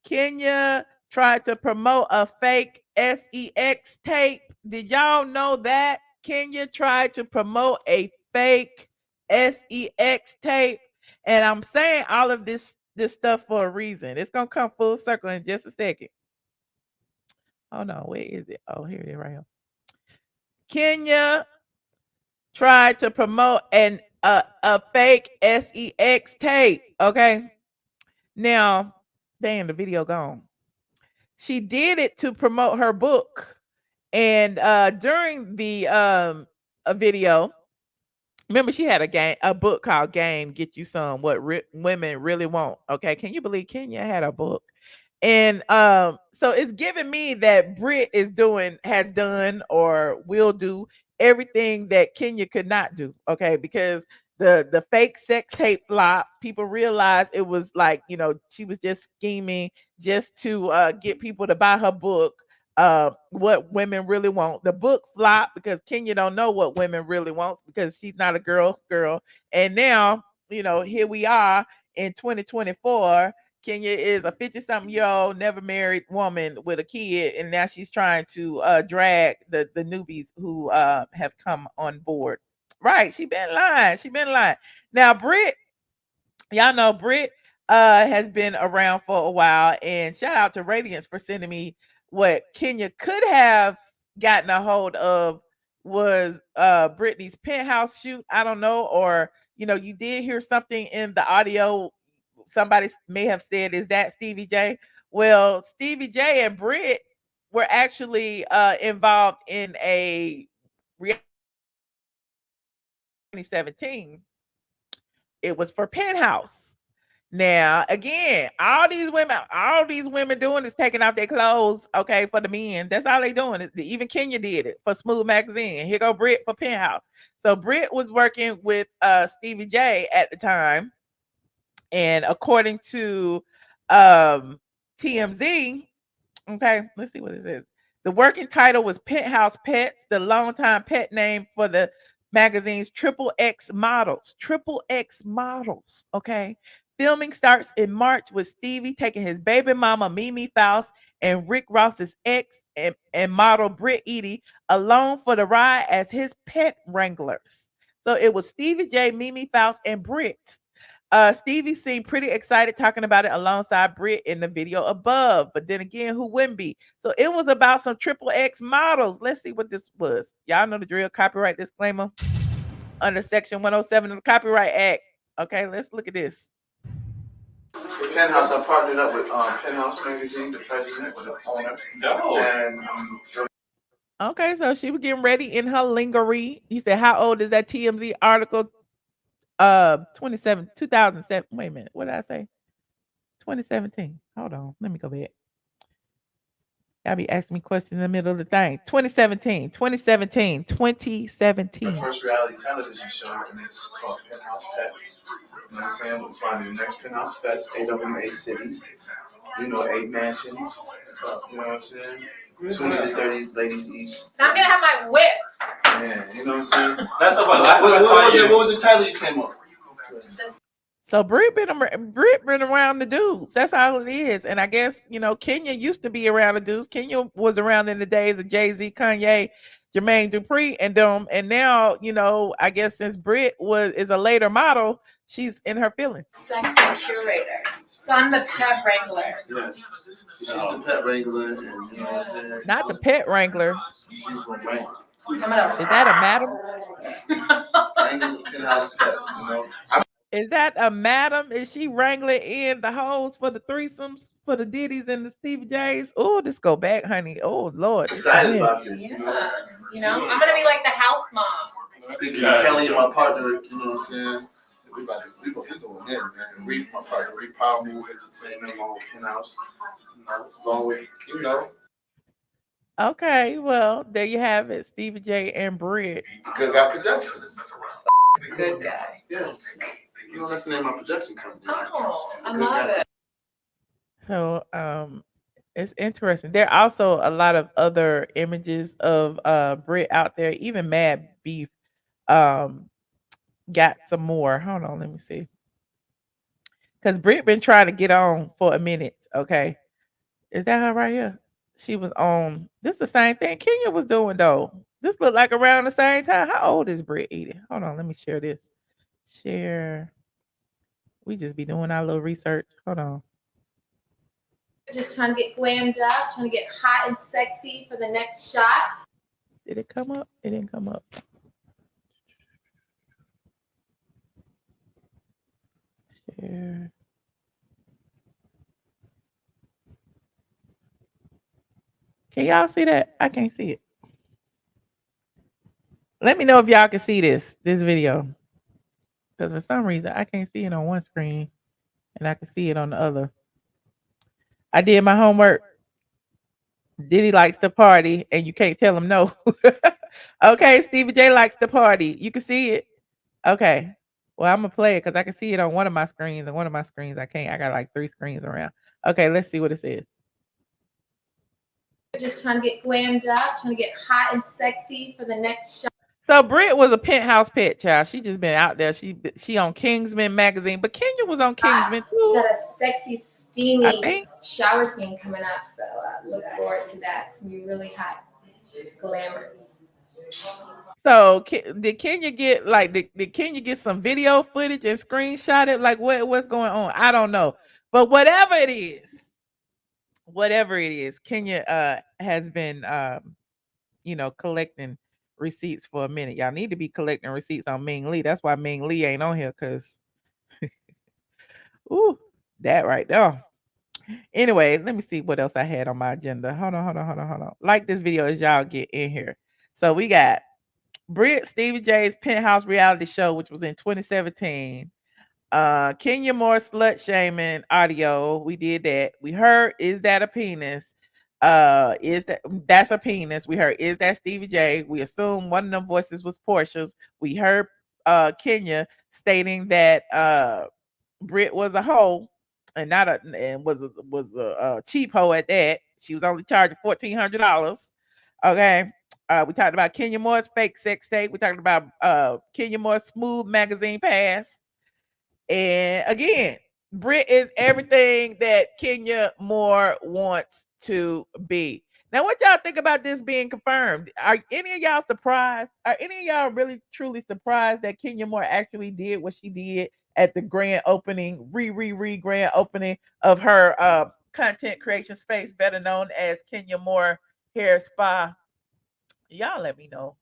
Kenya tried to promote a fake sex tape. Did y'all know that? Kenya tried to promote a fake sex tape. And I'm saying all of this stuff for a reason. It's gonna come full circle in just a second. Oh no, where is it? Oh, here it is right here. Kenya tried to promote a fake sex tape. Okay. Now, damn, the video gone. She did it to promote her book. And during the a video, remember she had a book called Game Get You Some What Women Really Want. Okay. Can you believe Kenya had a book? And so it's giving me that Brit has done or will do everything that Kenya could not do. Okay, because the fake sex tape flop, people realized it was like, she was just scheming just to get people to buy her book, What Women Really Want. The book flopped because Kenya don't know what women really wants because she's not a girl. And now, here we are in 2024. Kenya is a 50-something-year-old, never married woman with a kid, and now she's trying to drag the newbies who have come on board. Right? She been lying. Now, Brit, y'all know Brit has been around for a while, and shout out to Radiance for sending me what Kenya could have gotten a hold of was Britney's penthouse shoot. I don't know, or you did hear something in the audio. Somebody may have said, "Is that Stevie J?" Well, Stevie J and Brit were actually involved in a reality 2017. It was for Penthouse. Now, again, all these women doing is taking off their clothes, okay, for the men. That's all they doing. Even Kenya did it for Smooth Magazine. Here go Brit for Penthouse. So Brit was working with Stevie J at the time. And according to TMZ, okay, let's see what it says. The working title was Penthouse Pets, the longtime pet name for the magazine's Triple X models. Triple X models, okay? Filming starts in March with Stevie taking his baby mama, Mimi Faust, and Rick Ross's ex and model Brit Eady along for the ride as his pet wranglers. So it was Stevie J, Mimi Faust, and Brit. Stevie seemed pretty excited talking about it alongside Brit in the video above. But then again, who wouldn't be? So it was about some triple X models. Let's see what this was. Y'all know the drill. Copyright disclaimer under Section 107 of the Copyright Act. Okay, let's look at this. The Penthouse, I partnered up with Penthouse Magazine, the president, with the owner. No. And okay, so she was getting ready in her lingerie. He said, "How old is that TMZ article?" 2007. Wait a minute. What did I say? 2017. Hold on. Let me go back. Y'all be asking me questions in the middle of the thing. 2017. the first reality television show, and it's called Penthouse Pets. You know what I'm saying? We'll find the next Penthouse Pets, 8 of them, 8 cities. 8 mansions. You know what I'm saying? 20 to 30 ladies each. So I'm gonna have my whip. Yeah, you know what I'm saying? That's about last time I saw you. What was the title you came up with? So Brit been around the dudes. That's all it is. And I guess, Kenya used to be around the dudes. Kenya was around in the days of Jay-Z, Kanye. Jermaine Dupri and them. And now, I guess since Brit is a later model, she's in her feelings. Sexy curator. So I'm the pet wrangler. Yes. So she's the pet wrangler, and you know what I'm saying? Not the pet wrangler. She's gonna wrangle. Is that a madam? Wrangle the penthouse pets, you know. Is that a madam? Is she wrangling in the hoes for the threesomes, for the Diddies and the Stevie J's? Oh, this go back, honey. Oh, Lord. I'm excited about this, you know. I'm gonna be like the house mom. Speaking of Kelly and my partner, you know what I'm saying? We going in, man. Reef, my partner, Reef Power Move Entertainment, along with Penthouse, along with, Okay, well, there you have it. Stevie J and Brit. Good Guy Productions. Good guy. Yeah. That's the name of my production company. Oh, I love it. So it's interesting. There are also a lot of other images of Brit out there. Even Mad Beef got some more. Hold on, let me see. Because Brit been trying to get on for a minute. Okay. Is that her right here? She was on. This the same thing Kenya was doing though. This looked like around the same time. How old is Brit Eady? Hold on, let me share this. Share. We just be doing our little research. Hold on. Just trying to get glammed up, trying to get hot and sexy for the next shot. Did it come up? It didn't come up. Share. Can y'all see that? I can't see it. Let me know if y'all can see this video. Because for some reason, I can't see it on one screen and I can see it on the other. I did my homework. Diddy likes to party and you can't tell him no. Okay, Stevie J likes to party. You can see it. Okay. Well, I'm going to play it because I can see it on one of my screens and one of my screens I can't. I got like 3 screens around. Okay, let's see what it says. Just trying to get glammed up, trying to get hot and sexy for the next shot. So Brit was a penthouse pet child. She just been out there. She on Kingsman magazine, but Kenya was on Kingsman too. Got a sexy, steamy shower scene coming up, so look forward to that. It's gonna be really hot, glamorous. So did Kenya get did Kenya get some video footage and screenshot it? Like what's going on? I don't know, but whatever it is, Kenya has been collecting receipts for a minute. Y'all need to be collecting receipts on Ming Lee. That's why Ming Lee ain't on here, because ooh, that right there. Anyway, let me see what else I had on my agenda. Hold on. Like this video as y'all get in here. So we got Brit, Stevie J's Penthouse reality show, which was in 2017. Kenya Moore slut shaming audio. We did that. We heard Is That a Penis? That's a penis. We heard Is That Stevie J? We assume one of them voices was Porsha's. We heard Kenya stating that Brit was a hoe and was a cheap hoe at that. She was only charging $1,400. Okay. We talked about Kenya Moore's fake sex tape. We talked about Kenya Moore's smooth magazine pass. And again, Brit is everything that Kenya Moore wants to be. Now, what y'all think about this being confirmed? Are any of y'all surprised? Are any of y'all really truly surprised that Kenya Moore actually did what she did at the grand opening, grand opening of her content creation space, better known as Kenya Moore Hair Spa? Y'all let me know.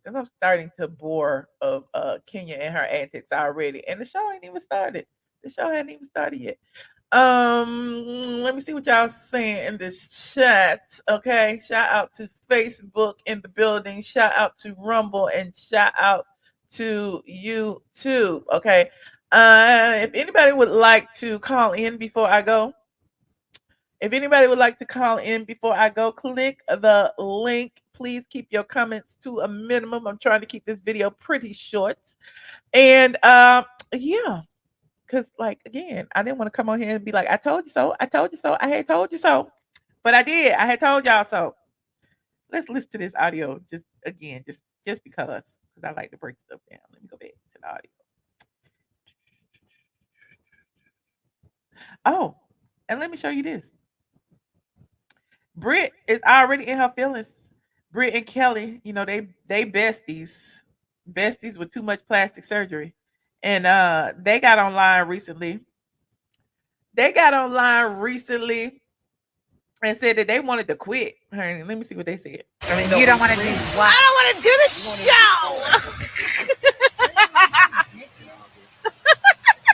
Because I'm starting to bore of Kenya and her antics already. And the show ain't even started. The show hadn't even started yet. Let me see what y'all saying in this chat. Okay. Shout out to Facebook in the building. Shout out to Rumble and shout out to YouTube. Okay. If anybody would like to call in before I go, click the link. Please keep your comments to a minimum. I'm trying to keep this video pretty short. And yeah, because again, I didn't want to come on here and be like, I told you so. I had told you so. But I did. I had told y'all so. Let's listen to this audio just because I like to break stuff down. Let me go back to the audio. Oh, and let me show you this. Brit is already in her feelings Brit and Kelly, they besties with too much plastic surgery, and they got online recently. They got online recently and said that they wanted to quit. Honey, let me see what they said. You don't want to do what? I don't want to do the show.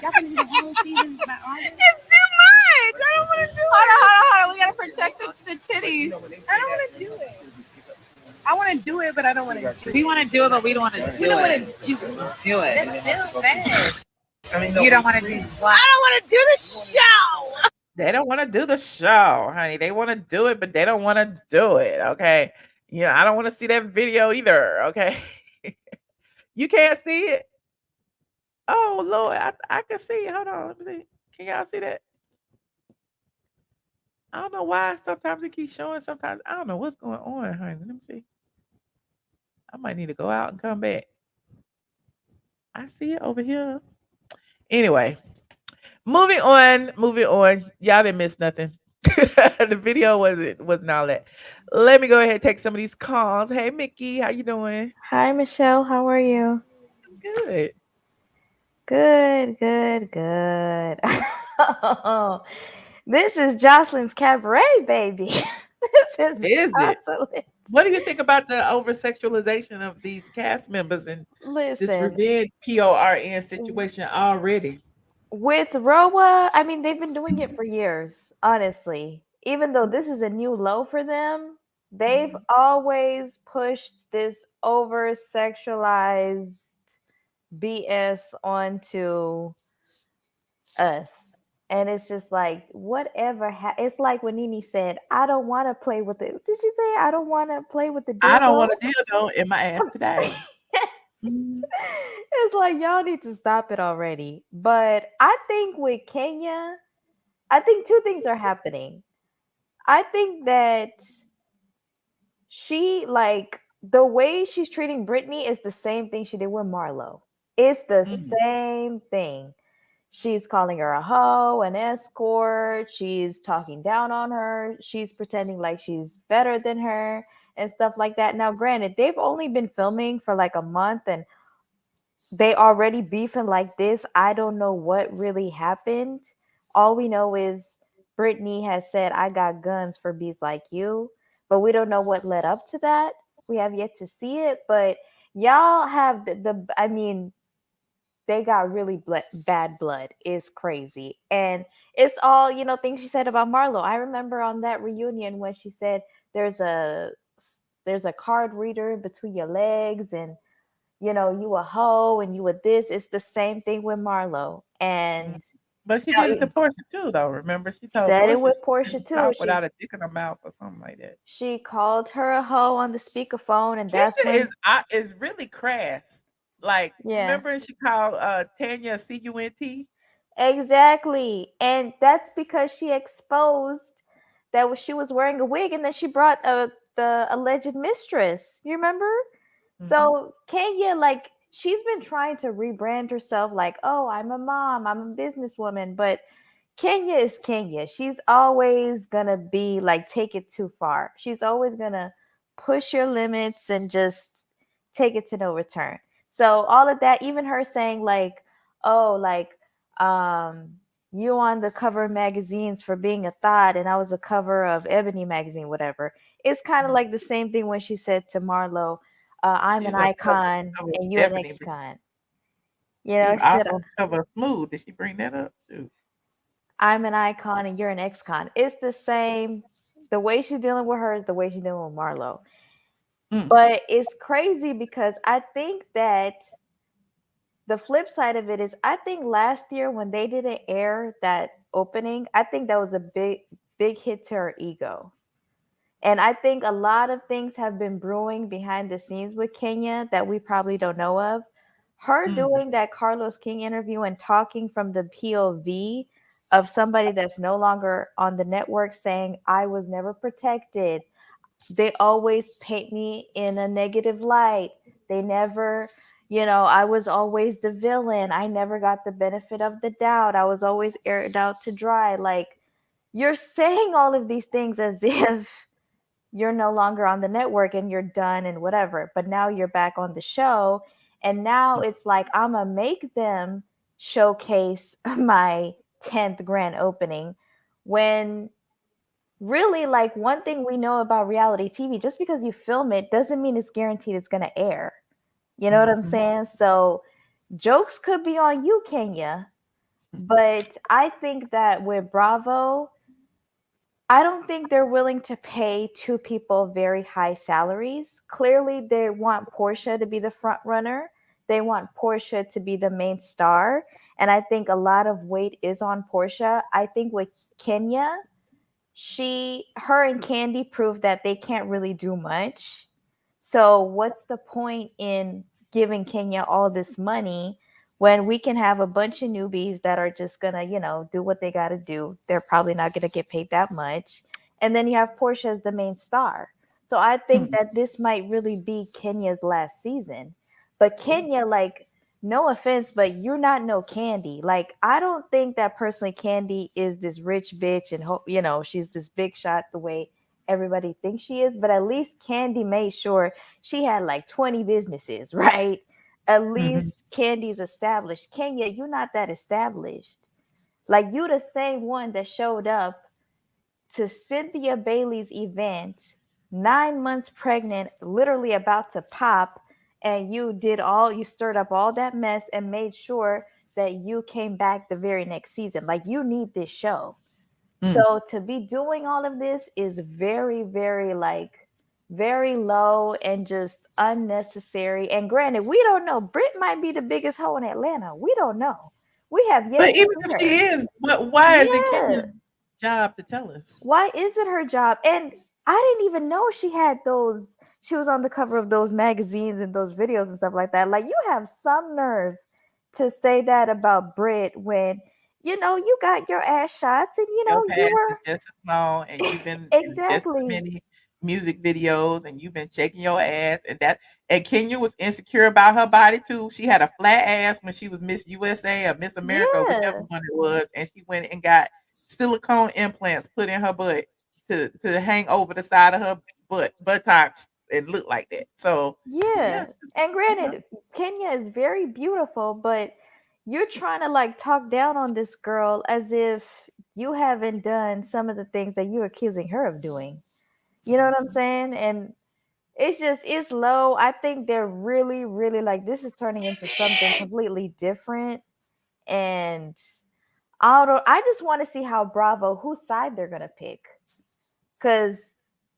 It's too much. I don't want to do it. Hold on. We gotta protect the titties. I don't want to do it. I want to do it, but I don't want to do it. We want to do it, but we don't want to do it. We don't want to do it. Do it. That's still bad. You don't want to do what? I don't want to do the show. They don't want to do the show, honey. They want to do it, but they don't want to do it. Okay. Yeah, I don't want to see that video either. Okay. You can't see it. Oh Lord, I can see it. Hold on, let me see. Can y'all see that? I don't know why. Sometimes it keeps showing. Sometimes I don't know what's going on, honey. Let me see. I might need to go out and come back. I see it over here. Anyway, moving on. Y'all didn't miss nothing. The video wasn't all that. Let me go ahead and take some of these calls. Hey Mickey, how you doing? Hi, Michelle. How are you? Good. Good. This is Jocelyn's cabaret, baby. This Is it? Jocelyn. What do you think about the over sexualization of these cast members and this Listen, revenge PORN situation already? with RHOA, I mean, they've been doing it for years, honestly. Even though this is a new low for them, they've always pushed this over sexualized BS onto us. And it's just like, whatever. It's like when Nene said, I don't want to play with it. Did she say, I don't want to play with the I don't dildo? want a dildo in my ass today. Mhm. It's like, y'all need to stop it already. But I think with Kenya, I think two things are happening. I think that she, like, the way she's treating Britney is the same thing she did with Marlo. It's the same thing. She's calling her a hoe, an escort. She's talking down on her. She's pretending like she's better than her and stuff like that. Now, granted, they've only been filming for like a month and they already beefing like this. I don't know what really happened. All we know is Britney has said, I got guns for bees like you. But we don't know what led up to that. We have yet to see it. But y'all have I mean, they got really bad blood. It's crazy. And it's all, things she said about Marlo. I remember on that reunion when she said there's a card reader between your legs and you a hoe and you a this. It's the same thing with Marlo. And But she did it to Porsha too, though. Remember, she told said it Porsha with she Porsha couldn't too. talk without a dick in her mouth or something like that. She called her a hoe on the speakerphone, and that's Kenya when is really crass. Like, yeah. remember she called Tanya CUNT? Exactly. And that's because she exposed that she was wearing a wig and then she brought the alleged mistress. You remember? So Kenya, like, she's been trying to rebrand herself like, oh, I'm a mom, I'm a businesswoman. But Kenya is Kenya. She's always going to be like, take it too far. She's always going to push your limits and just take it to no return. So all of that, even her saying like, oh, like, you on the cover of magazines for being a thought and I was a cover of Ebony magazine, whatever. It's kind of like the same thing when she said to Marlo, I'm an icon and you're an ex-con. You know, she said, cover Smooth. Did she bring that up too? I'm an icon and you're an ex-con. It's the same. The way she's dealing with her is the way she's dealing with Marlo. But it's crazy because I think that the flip side of it is, I think last year when they didn't air that opening, I think that was a big hit to her ego. And I think a lot of things have been brewing behind the scenes with Kenya that we probably don't know of. Her doing that Carlos King interview and talking from the POV of somebody that's no longer on the network saying, I was never protected. They always paint me in a negative light. They never, I was always the villain. I never got the benefit of the doubt. I was always aired out to dry. Like, you're saying all of these things as if you're no longer on the network and you're done and whatever. But now you're back on the show. And now it's like, I'm going to make them showcase my 10th grand opening when really, like, one thing we know about reality TV, just because you film it doesn't mean it's guaranteed it's going to air. You know what I'm saying? So jokes could be on you, Kenya. But I think that with Bravo, I don't think they're willing to pay two people very high salaries. Clearly, they want Porsha to be the front runner. They want Porsha to be the main star. And I think a lot of weight is on Porsha. I think with Kenya, her and Candy proved that they can't really do much. So what's the point in giving Kenya all this money when we can have a bunch of newbies that are just gonna, do what they gotta do? They're probably not gonna get paid that much. And then you have Porsha as the main star. So I think that this might really be Kenya's last season. But Kenya, like, no offense, but you're not no Candy. Like, I don't think that personally Candy is this rich bitch and she's this big shot the way everybody thinks she is. But at least Candy made sure she had like 20 businesses, right? At least Candy's established. Kenya, you're not that established. Like, you the same one that showed up to Cynthia Bailey's event, 9 months pregnant, literally about to pop, and you stirred up all that mess and made sure that you came back the very next season. Like, you need this show. So to be doing all of this is very, very, like, very low and just unnecessary. And granted, we don't know. Brit might be the biggest hoe in Atlanta. We don't know. We have yet But to even see if her. she is, why is it Yeah. Kenya's job to tell us? Why is it her job? And I didn't even know she was on the cover of those magazines and those videos and stuff like that. Like, you have some nerve to say that about Brit when, you got your ass shots and, Your you past were is just as long, and you've been in just as exactly. many music videos, and you've been shaking your ass, and Kenya was insecure about her body too. She had a flat ass when she was Miss USA or Miss America, or whichever Yeah. one it was, and she went and got silicone implants put in her butt to hang over the side of her buttocks and look like that. So Yeah. yes, And granted, Kenya is very beautiful, but you're trying to, like, talk down on this girl as if you haven't done some of the things that you're accusing her of doing. You know what I'm saying? And it's low. I think they're really, really, like, this is turning into something completely different. And I just want to see how Bravo, whose side they're gonna pick. Because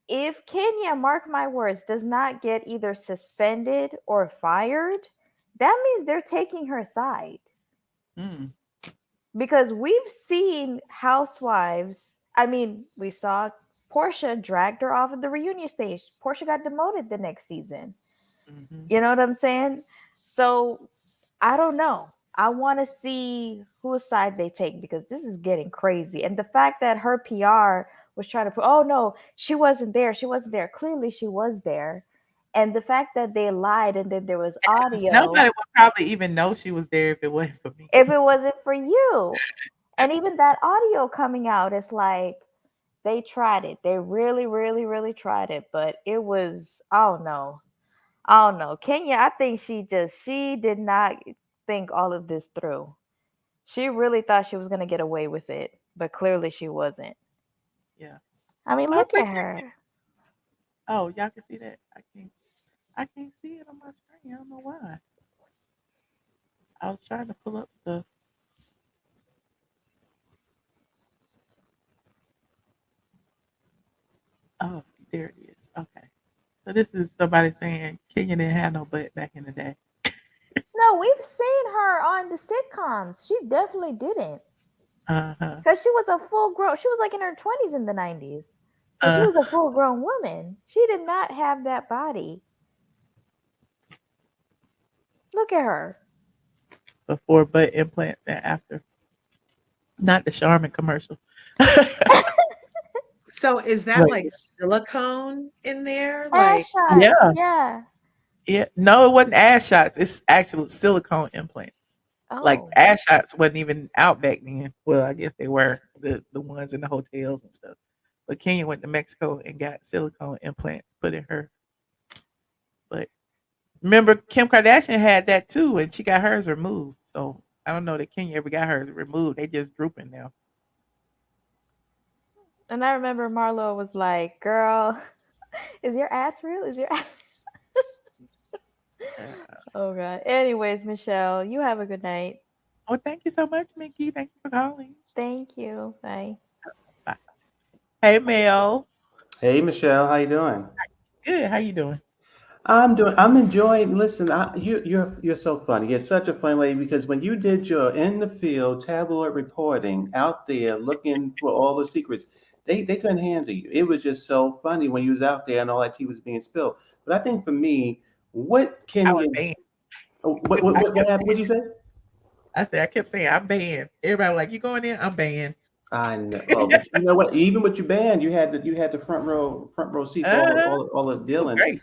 if Kenya, mark my words, does not get either suspended or fired, that means they're taking her side. Because we've seen Housewives. I mean, we saw Porsha dragged her off of the reunion stage. Porsha got demoted the next season. You know what I'm saying? So I don't know. I want to see whose side they take because this is getting crazy. And the fact that her PR was trying to put, oh no, she wasn't there. She wasn't there. Clearly she was there. And the fact that they lied and then there was audio. nobody would probably even know she was there if it wasn't for me. If it wasn't for you. And even that audio coming out, it's like they tried it. They really, really, really tried it. But it was, I don't know. Kenya, I think she did not think all of this through. She really thought she was going to get away with it, but clearly she wasn't. Yeah. I mean, look at her. Oh, y'all can see that? I can't see it on my screen. I don't know why. I was trying to pull up stuff. Oh, there it is. Okay. So this is somebody saying Kenya didn't have no butt back in the day. No, we've seen her on the sitcoms. She definitely didn't. Because she was a she was like in her 20s in the 90s. So she was a full-grown woman. She did not have that body. Look at her. Before butt implants and after. Not the Charmin commercial. So is that like silicone in there? Ass shots. Yeah. Yeah. Yeah. No, it wasn't ass shots. It's actual silicone implants. Like Oh. ass shots wasn't even out back then. Well, I guess they were the ones in the hotels and stuff. But Kenya went to Mexico and got silicone implants put in her. But remember, Kim Kardashian had that too, and she got hers removed. So I don't know that Kenya ever got hers removed. They just drooping now. And I remember Marlo was like, "Girl, is your ass real? Is your ass?" Oh God. Anyways, Michelle, you have a good night. Oh, thank you so much, Mickey. Thank you for calling. Thank you. Bye. Bye. Hey, Mel. Hey, Michelle, how you doing? Good. How you doing? I'm enjoying. Listen, you're so funny. You're such a funny lady because when you did your in the field tabloid reporting out there looking for all the secrets, they couldn't handle you. It was just so funny when you was out there and all that tea was being spilled. But I think for me, what I can was you? banned. What happened? What'd you say? I said I kept saying I'm banned. Everybody like, you going in? I'm banned. I know. Oh, but you know what? Even with your band, you had the front row seat for all the It was dealings. great.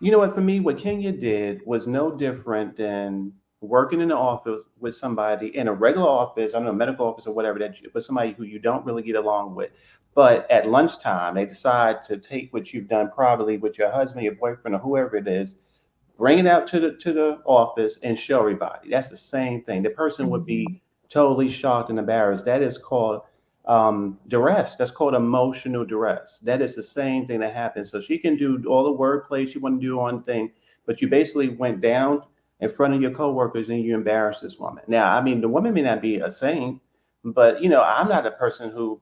You know what? For me, what Kenya did was no different than working in the office with somebody in a regular office, I don't know, medical office or whatever, with somebody who you don't really get along with. But at lunchtime, they decide to take what you've done probably with your husband, your boyfriend, or whoever it is, bring it out to the office and show everybody. That's the same thing. The person would be totally shocked and embarrassed. That is called duress. That's called emotional duress. That is the same thing that happens. So she can do all the wordplay she want to do on thing, but you basically went down in front of your coworkers and you embarrassed this woman. Now, I mean, the woman may not be a saint, but I'm not a person who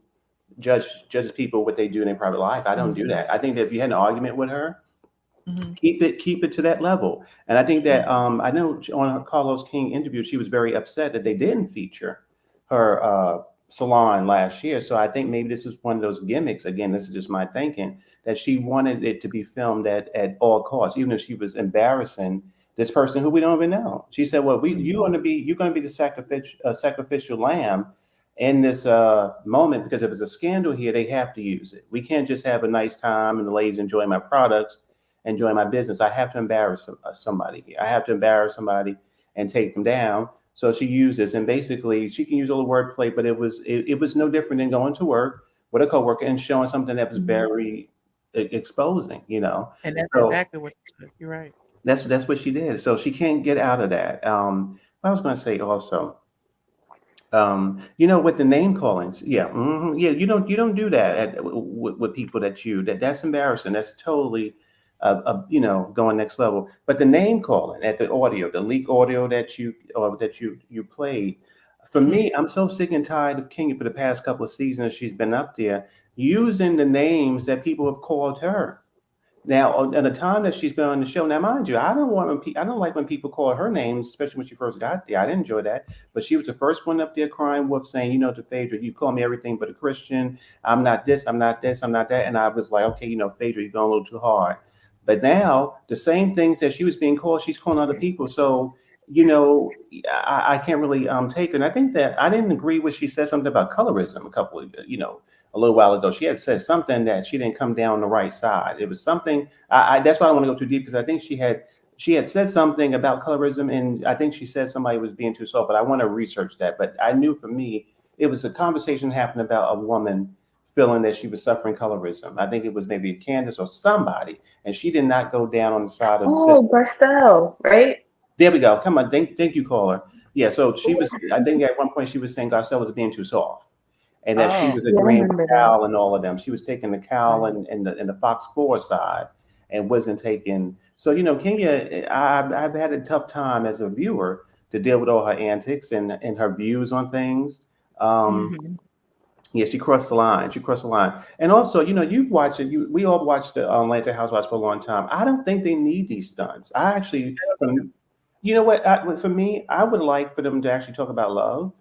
judges people what they do in their private life. I don't do that. I think that if you had an argument with her, keep it to that level. And I think that I know on her Carlos King interview, she was very upset that they didn't feature her Salon last year. So I think maybe this is one of those gimmicks. Again, this is just my thinking that she wanted it to be filmed at all costs, even if she was embarrassing this person who we don't even know. She said, "Well, you're going to be the sacrificial lamb in this moment because if there's a scandal here, they have to use it. We can't just have a nice time and the ladies enjoy my products, enjoy my business. I have to embarrass somebody here. I have to embarrass somebody and take them down." So she uses, and basically she can use all the wordplay, but it was no different than going to work with a coworker and showing something that was very exposing, And that's So exactly what it is. You're right. that's what she did. So she can't get out of that. I was going to say also, with the name callings, yeah, you don't do that with people that's embarrassing. That's totally, going next level. But the name calling at the audio, the leak audio that you played, for me, I'm so sick and tired of Kenya for the past couple of seasons she's been up there using the names that people have called her. Now, at the time that she's been on the show, now mind you, I don't like when people call her names, especially when she first got there. I didn't enjoy that, but she was the first one up there crying wolf, saying, to Phaedra, "You call me everything but a Christian. I'm not this, I'm not this, I'm not that." And I was like, okay, Phaedra, you're going a little too hard. But now the same things that she was being called, she's calling other people. So I can't really take her. And I think that I didn't agree with she said something about colorism a little while ago. She had said something that she didn't come down the right side. It was something. That's why I don't want to go too deep because I think she had said something about colorism, and I think she said somebody was being too soft. But I want to research that. But I knew for me, it was a conversation happening about a woman feeling that she was suffering colorism. I think it was maybe Candace or somebody, and she did not go down on the side of the system. Garcelle, right? There we go. Come on. Thank you, caller. Yeah. So she was. I think at one point she was saying Garcelle was being too soft, and that she was agreeing with Cal and all of them. She was taking the Cal and the Fox 4 side, and wasn't taking. So Kenya, I've had a tough time as a viewer to deal with all her antics and her views on things. Yeah, she crossed the line. And also, you've watched it. We all watched the Atlanta Housewives for a long time. I don't think they need these stunts. I actually, for me, I would like for them to actually talk about love.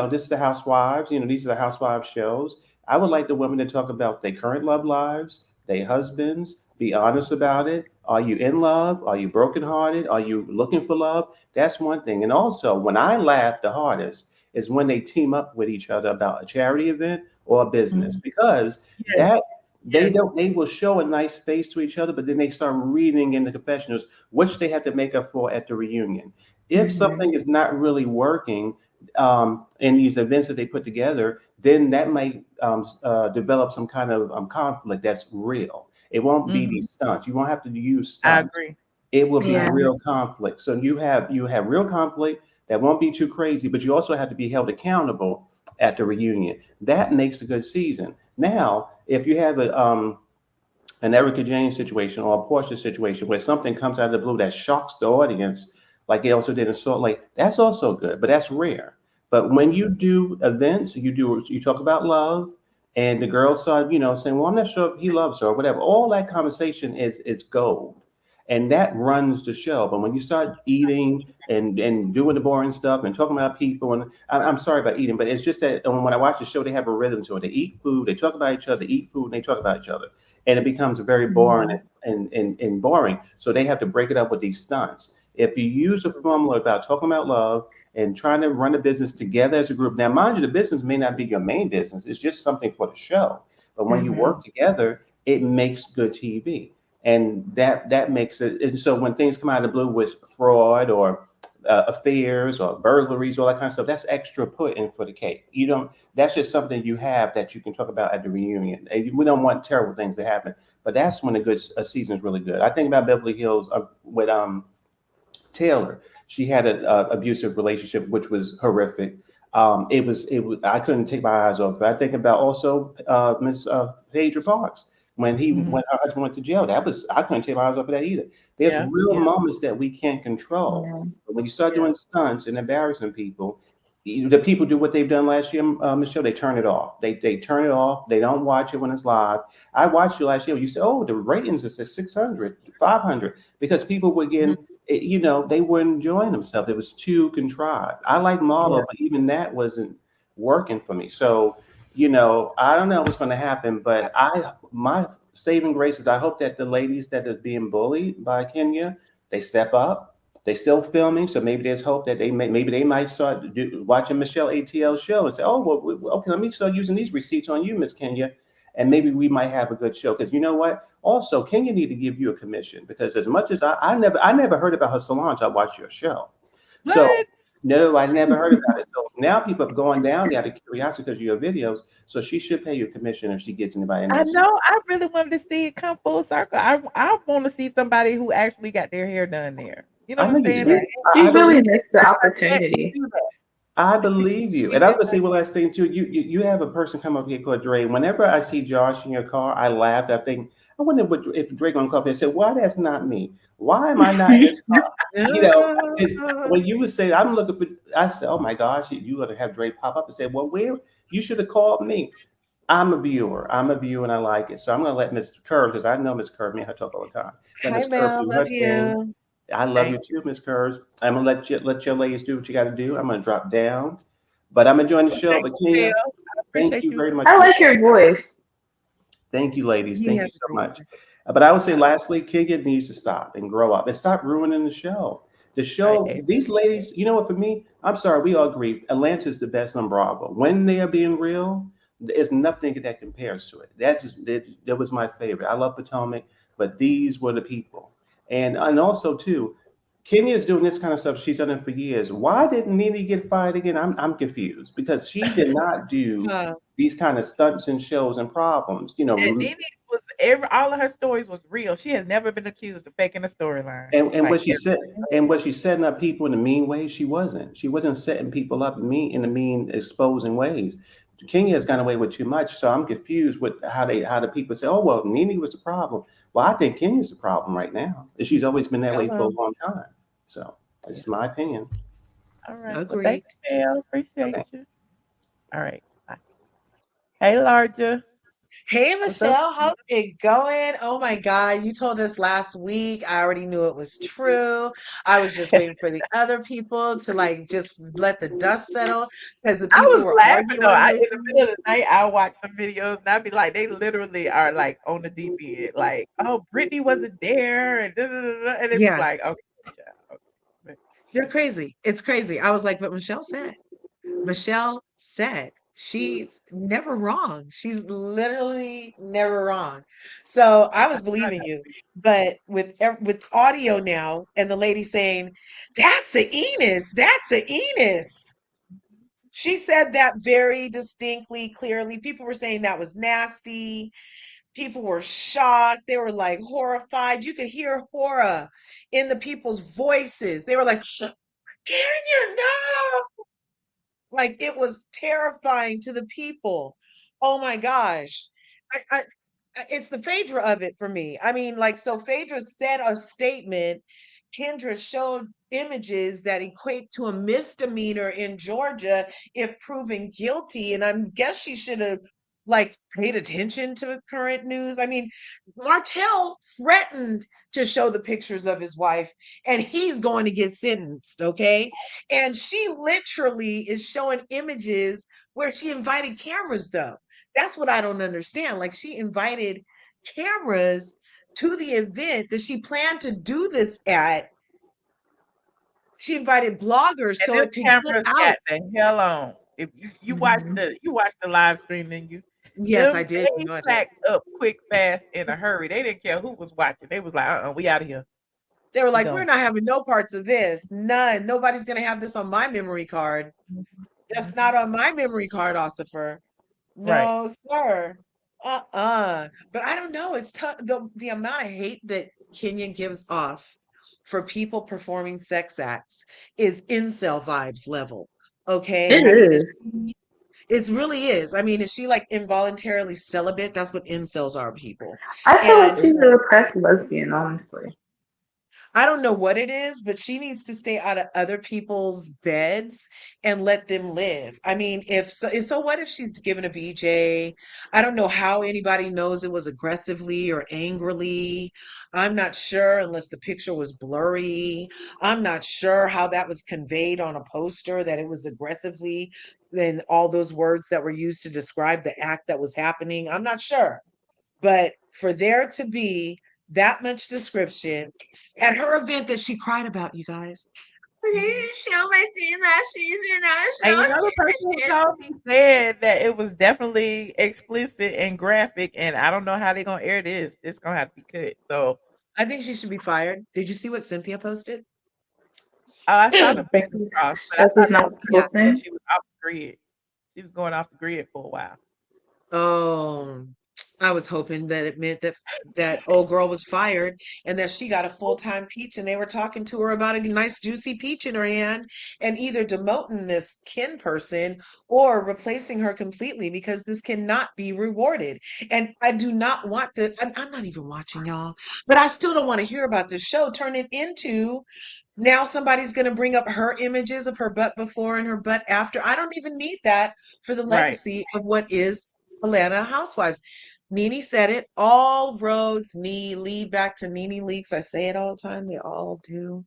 This is the Housewives. These are the Housewives shows. I would like the women to talk about their current love lives, their husbands, be honest about it. Are you in love? Are you brokenhearted? Are you looking for love? That's one thing. And also, when I laugh the hardest is when they team up with each other about a charity event or a business, because they will show a nice face to each other, but then they start reading in the confessionals, which they have to make up for at the reunion. If something is not really working, in these events that they put together, then that might develop some kind of conflict that's real. It won't be these stunts. You won't have to use I stunts. agree. It will be Yeah. real conflict. So you have real conflict that won't be too crazy, but you also have to be held accountable at the reunion. That makes a good season. Now, if you have an Erica Jane situation or a Porsha situation where something comes out of the blue that shocks the audience, like they also did in Salt Lake, that's also good, but that's rare. But when you do events, you talk about love, and the girl start, saying, "Well, I'm not sure if he loves her or whatever." All that conversation is gold, and that runs the show. But when you start eating and doing the boring stuff and talking about people, and I'm sorry about eating, but it's just that when I watch the show, they have a rhythm to it. They eat food, they talk about each other, they eat food, and they talk about each other, and it becomes very boring and boring. So they have to break it up with these stunts. If you use a formula about talking about love and trying to run a business together as a group, now mind you, the business may not be your main business; it's just something for the show. But when you work together, it makes good TV, and that makes it. And so when things come out of the blue with fraud or affairs or burglaries, all that kind of stuff, that's extra put in for the cake. You don't. That's just something you have that you can talk about at the reunion. And we don't want terrible things to happen, but that's when a season is really good. I think about Beverly Hills with Taylor. She had an abusive relationship, which was horrific. It was. I couldn't take my eyes off it. I think about also Miss Phaedra Parks when her husband went to jail. I couldn't take my eyes off of that either. There's Yeah. real moments that we can't control. Yeah. But when you start doing stunts and embarrassing people, the people do what they've done last year, Michelle. They turn it off. They turn it off. They don't watch it when it's live. I watched you last year. You said, "Oh, the ratings is at 600, 500," because people were getting, they weren't enjoying themselves. It was too contrived. I like Marlo, but even that wasn't working for me. So, I don't know what's going to happen, but my saving grace is I hope that the ladies that are being bullied by Kenya, they step up. They still filming, so maybe there's hope that maybe they might start watching Michelle ATL's show and say, "Oh, well, okay, let me start using these receipts on you, Miss Kenya," and maybe we might have a good show. Because you know what? Also, Kenya need to give you a commission because as much as I never heard about her salon until I watched your show. So What? no, I never heard about it. So now people are going down there out of curiosity because of your videos. So she should pay you a commission if she gets anybody in I that. know. I really wanted to see it come full circle. I want to see somebody who actually got their hair done there. You know I what know I'm you saying? do. She I really believe missed the Let opportunity. do that. I believe you. She And I was did gonna say one last thing too. You have a person come up here called Dre. Whenever I see Josh in your car, I laugh. I think I wonder if Dre gonna come up here and say, "Why that's not me? Why am I not in this car?" Because when you would say, "I'm looking for," I said, "Oh my gosh, you gonna have Dre pop up and say, well, where you should have called me." I'm a viewer. And I like it. So I'm gonna let Miss Curve because I know Miss Curve. Me and her talk all the time. Let Hi, Miss Curve Mel. do her Love thing. you. I love you Thank too, Miss Curves. I'm gonna let your ladies do what you got to do. I'm gonna drop down, but I'm enjoying the well, show. thank But you, Kenya, Phil. I thank appreciate you you. very much I for the like show. your voice. Thank you, ladies. He Thank has you a so great much. voice. But I would say, lastly, Kenya needs to stop and grow up and stop ruining the show. The show, Amen. these ladies, you know what? For me, I'm sorry, we all agree. Atlanta's the best on Bravo. When they are being real, there's nothing that compares to it. That was my favorite. I love Potomac, but these were the people. And also too, Kenya is doing this kind of stuff. She's done it for years. Why didn't Nene get fired again? I'm confused because she did not do Huh. these kind of stunts and shows and problems. And Nene was all of her stories was real. She has never been accused of faking a storyline. and Like what she said, and what she's setting up people in a mean way, she wasn't. She wasn't setting people up in the mean, exposing ways. Kenya has gone away with too much, so I'm confused with how the people say, "Oh well, Nene was the problem." Well, I think Kenya's the problem right now. And she's always been that way for a Hello. long time. So it's my opinion. all right. Well, Agreed. thanks, Phil. Appreciate Okay. you. All right. Bye. Hey, Larja. Hey, What's up? Michelle, how's it going? Oh my God, you told us last week. I already knew it was true. I was just waiting for the other people to like just let the dust settle because the I people was were laughing though. arguing with In the me. middle of the night, I'll watch some videos and I'd be like, they literally are like on the deep end. Like, oh, Britney wasn't there, and da, da, da, da. And it's Yeah, like, okay, child, okay. But you're crazy. It's crazy. I was like, but Michelle said she's never wrong. She's literally never wrong. So I was believing you. But with audio now and the lady saying, "That's a Enos. That's a Enos." She said that very distinctly, clearly. People were saying that was nasty. People were shocked. They were like horrified. You could hear horror in the people's voices. They were like, Kenya, no! Like it was terrifying to the people. Oh my gosh. I it's the Phaedra of it for me. I mean, like, so Phaedra said a statement. Kendra showed images that equate to a misdemeanor in Georgia if proven guilty. And I guess she should have like paid attention to current news. I mean, Martell threatened to show the pictures of his wife, and he's going to get sentenced. Okay. And she literally is showing images where she invited cameras, though. That's what I don't understand. Like, she invited cameras to the event that she planned to do this at. She invited bloggers And so them it could get cameras out. got the hell on. If you watch Mhm. the live stream, then Yes, I them did. they You know, I did. packed up quick, fast, in a hurry. They didn't care who was watching. They was like, we out of here. They were We like, we're gone. not having no parts of this. None. Nobody's going to have this on my memory card. That's not on my memory card, Ossifer. Right. No, sir. But I don't know. It's tough. The amount of hate that Kenya gives off for people performing sex acts is incel vibes level. Okay. It I mean, is. it really is. I mean, is she like involuntarily celibate? That's what incels are, people. I feel like And she's a repressed lesbian, honestly. I don't know what it is, but she needs to stay out of other people's beds and let them live. I mean, if so, so what if she's given a BJ? I don't know how anybody knows it was aggressively or angrily. I'm not sure unless the picture was blurry. I'm not sure how that was conveyed on a poster that it was aggressively, then all those words that were used to describe the act that was happening. I'm not sure. But for there to be that much description at her event that she cried about, you guys. Please show my scene that she's in And our you know, the person who told me said that it was definitely explicit and graphic, and I don't know how they're gonna air this. It's gonna have to be cut. So, I think she should be fired. Did you see what Cynthia posted? I saw the fingers crossed, but I That's thought just that not was because Yeah. she said posting. she was off the grid. She was going off the grid for a while. Oh, I was hoping that it meant that that old girl was fired and that she got a full-time peach and they were talking to her about a nice juicy peach in her hand and either demoting this kin person or replacing her completely because this cannot be rewarded. And I do not want to, I'm not even watching y'all, but I still don't want to hear about this show turn it into now somebody's going to bring up her images of her butt before and her butt after. I don't even need that for the Right. legacy of what is Atlanta Housewives. Nene said it. All roads lead back to Nene Leakes. I say it all the time. They all do.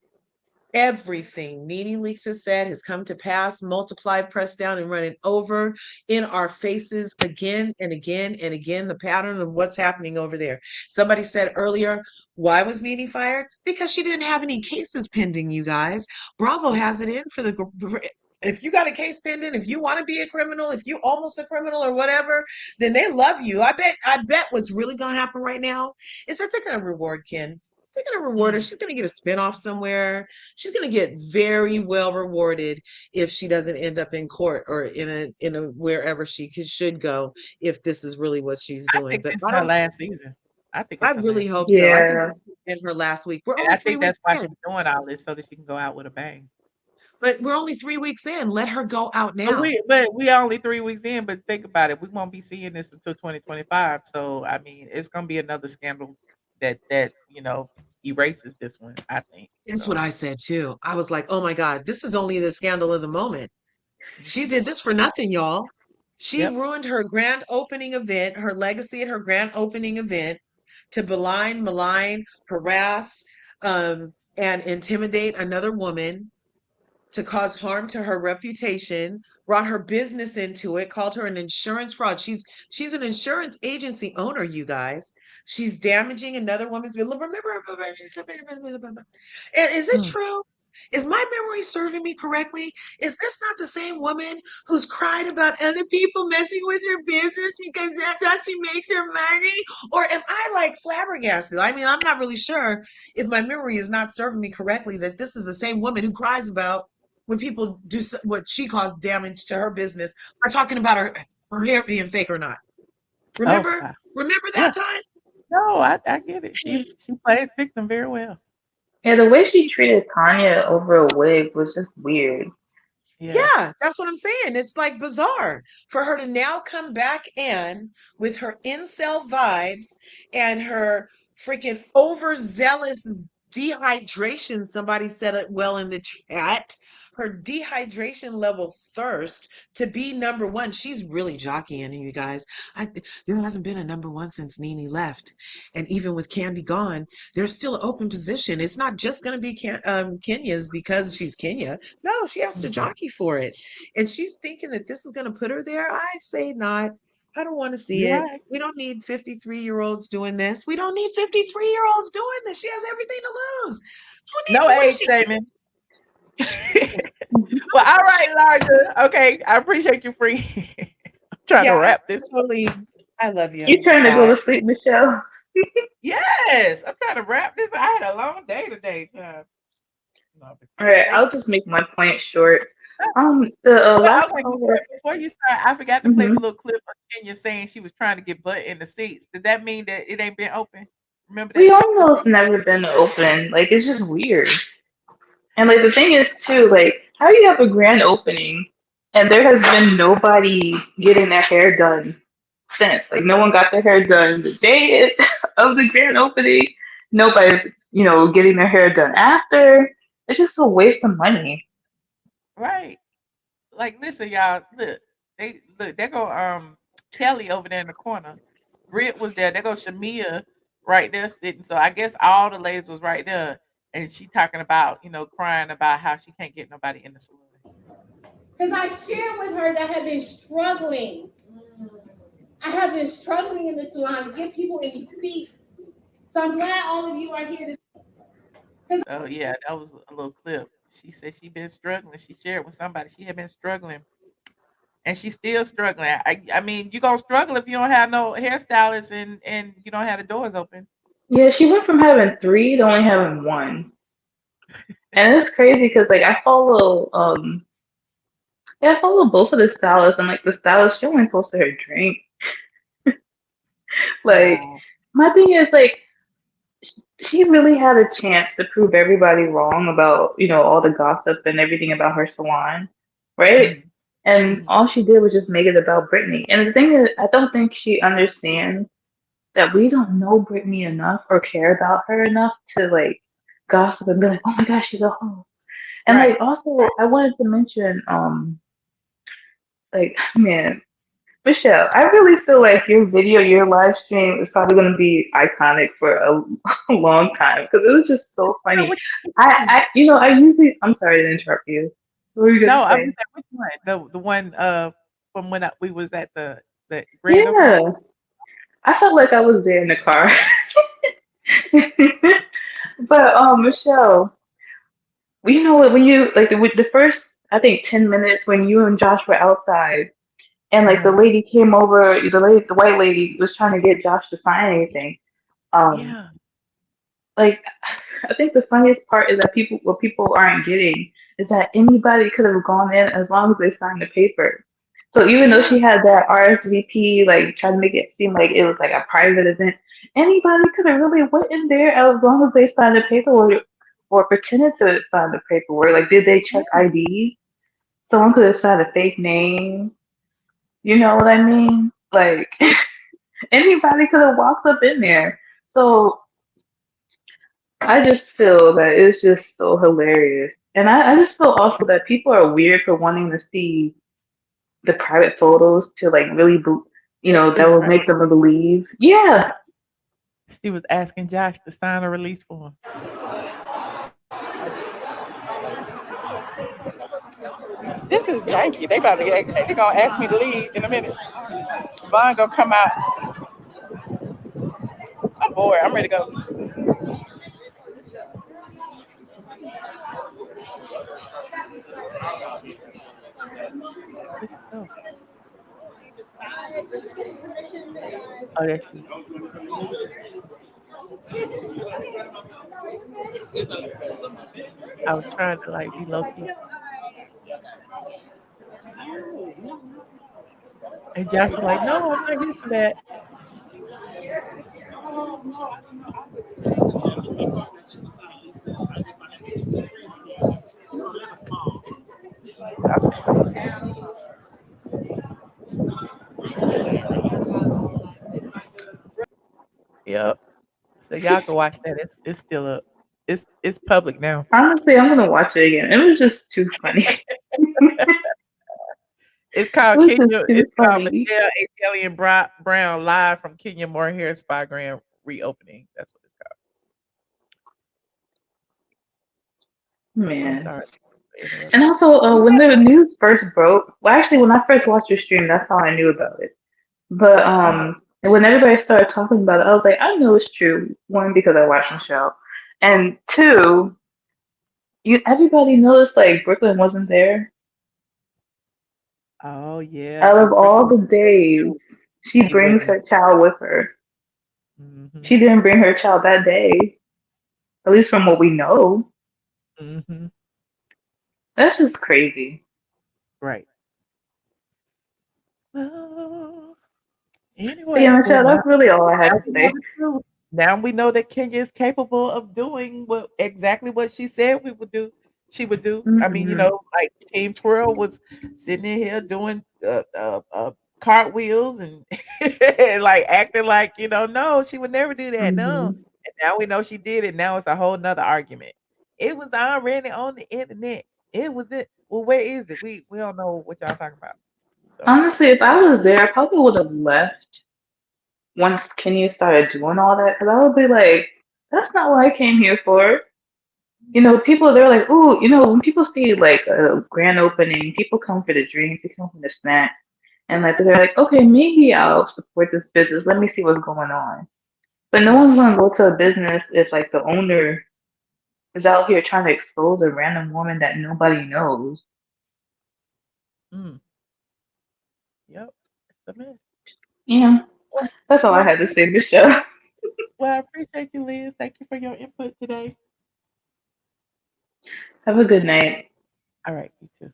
Everything Nene Leakes has said has come to pass, multiplied, pressed down, and running over in our faces again and again and again. The pattern of what's happening over there. Somebody said earlier, why was Nene fired? Because she didn't have any cases pending, you guys. Bravo has it in for the. If you got a case pending, if you want to be a criminal, if you almost a criminal or whatever, then they love you. I bet what's really gonna happen right now is that they're gonna reward Ken. They're gonna reward her. She's gonna get a spinoff somewhere. She's going to get very well rewarded if she doesn't end up in court or in a wherever she should go if this is really what she's I doing. think But this is her last season. I think I it's her really last hope season. so. I think Yeah. this has been her last week. We're And only I three think weeks that's why in, she's doing all this so that she can go out with a bang. but we're only 3 weeks in. Let her go out now. But we only 3 weeks in. But think about it, we won't be seeing this until 2025. So I mean, it's gonna be another scandal that erases this one. I think That's what so. I said too. I was like, oh my God, this is only the scandal of the moment. She did this for nothing, y'all. She Yep. ruined her grand opening event, her legacy at her grand opening event to malign, harass, and intimidate another woman to cause harm to her reputation, brought her business into it, called her an insurance fraud. She's an insurance agency owner, you guys. She's damaging another woman's remember. Is it Mm. true? Is my memory serving me correctly? Is this not the same woman who's cried about other people messing with her business because that's how she makes her money? Or am I like flabbergasted? I mean, I'm not really sure if my memory is not serving me correctly that this is the same woman who cries about when people do what she calls damage to her business are talking about her hair being fake or not. Oh, Remember? wow. Remember Yeah. that time? No, I get it. She plays victim very well. Yeah, the way she She treated Tanya over a wig was just weird. Yeah. Yeah, that's what I'm saying. It's like bizarre for her to now come back in with her incel vibes and her freaking overzealous dehydration. Somebody said it well in the chat. Her dehydration level thirst to be number one. She's really jockeying, you guys. There hasn't been a number one since Nene left. And even with Candy gone, there's still an open position. It's not just going to be Kenya's because she's Kenya. No, she has to jockey for it. And she's thinking that this is going to put her there. I say not. I don't want to see You're it. right. We don't need 53-year-olds doing this. We don't need 53-year-olds doing this. She has everything to lose. No What age is shaming. she? Well, all right, Larga. Okay, I appreciate you, free. I'm trying to Yeah, wrap this. totally. I love You you. trying to go Bye. to sleep, Michelle? Yes, I'm trying to wrap this. I had a long day today. No, but All right, thank I'll just make my point short. The well, last okay, caller. before you start, I forgot to play the Hmm. little clip of Kenya saying she was trying to get butt in the seats. Does that mean that it ain't been open? Remember We that all clip? know it's never been open. Like it's just weird. And like the thing is too, like how do you have a grand opening and there has been nobody getting their hair done since? Like no one got their hair done the day of the grand opening. Nobody's, getting their hair done after. It's just a waste of money. Right. Like, listen, y'all. Look. There go Kelly over there in the corner. Brit was there. There go Shamia right there sitting. So I guess all the ladies was right there, and she talking about crying about how she can't get nobody in the salon. Because I shared with her that I have been struggling. I have been struggling in the salon to get people in these seats. So I'm glad all of you are here. Oh yeah, that was a little clip. She said she been struggling. She shared with somebody she had been struggling, and she's still struggling. I mean, you gonna struggle if you don't have no hairstylist and you don't have the doors open. Yeah, she went from having three to only having one. And it's crazy because like I follow both of the stylists and like the stylist she only posted her drink. Like Wow. my thing is like she really had a chance to prove everybody wrong about, all the gossip and everything about her salon, right? Mm, And mhm. all she did was just make it about Britney. And the thing is, I don't think she understands that we don't know Britney enough or care about her enough to like gossip and be like, oh my gosh, she's a hoe. And Right. like also I wanted to mention, like man, Michelle, I really feel like your video, your live stream is probably going to be iconic for a, a long time because it was just so Yeah, funny. which one? I usually, I'm sorry to interrupt you. What were you going No, to I was say? like, which one? The one from when we was at the grand opening. Yeah, I felt like I was there in the car. But Michelle, you know what? When you like with the first, I think 10 minutes when you and Josh were outside, and like the Uh-huh. lady came over, the white lady was trying to get Josh to sign anything. Um, Yeah. like I think the funniest part is that what people aren't getting is that anybody could have gone in as long as they signed the paper. So even though Yeah. she had that RSVP, like trying to make it seem like it was like a private event, anybody could have really went in there as long as they signed the paperwork or pretended to sign the paperwork. Like, did they check Yeah. ID? Someone could have signed a fake name. You know what I mean? Like Yeah. anybody could have walked up in there. So I just feel that it's just so hilarious. And I just feel also that people are weird for wanting to see the private photos to like really, that Pictures, will right? make them believe. Yeah. She was asking Josh to sign a release form. This is janky. They gonna ask me to leave in a minute. Vaughn gonna come out. I'm bored. I'm ready to go. Oh, oh that's she. I was trying to like be low key. And Josh was like, no, I'm not here for that. Yep. So y'all can watch that. It's still up. It's public now. Honestly, I'm gonna watch it again. It was just too funny. It's It called was just Kenya. too It's called funny. Michelle ATLien Brown live from Kenya Moore Hair Spa Grand reopening. That's what it's called. I'm Man. sorry for And interrupting. also, when the news first broke, well, actually, when I first watched your stream, that's how I knew about it. But and when everybody started talking about it, I was like, I know it's true. One, because I watched Michelle, and two, everybody noticed like Brooklyn wasn't there. Oh yeah, Out because of all the days, she she brings wouldn't. her child with her. Mm-hmm. She didn't bring her child that day, at least from what we know. Mm-hmm. That's just crazy. Right. Well, But yeah, anyway, well Michelle, now, that's really all I now had to we know say. the truth. Now we know that Kenya is capable of doing what exactly what she said we would do. She would do. I mean, Hmm. like Team Twirl was sitting in here doing cartwheels and and like acting like no, she would never do that. No, Hmm. and now we know she did it. Now it's a whole nother argument. It was already on the internet. It was it. Well, where is it? We don't know what y'all talking about. So Honestly, if I was there, I probably would have left once Kenya started doing all that, because I would be like, that's not what I came here for. People they're like, ooh, when people see like a grand opening, people come for the drinks, they come for the snacks, and like they're like, okay, maybe I'll support this business. Let me see what's going on. But no yeah. one's gonna go to a business if like the owner is out here trying to expose a random woman that nobody knows. Mm, yep. It's a mess. Yeah, Well, that's all I well, had to say, Michelle. well, I appreciate you, Liz. Thank you for your input today. Have a good night. All right, you too.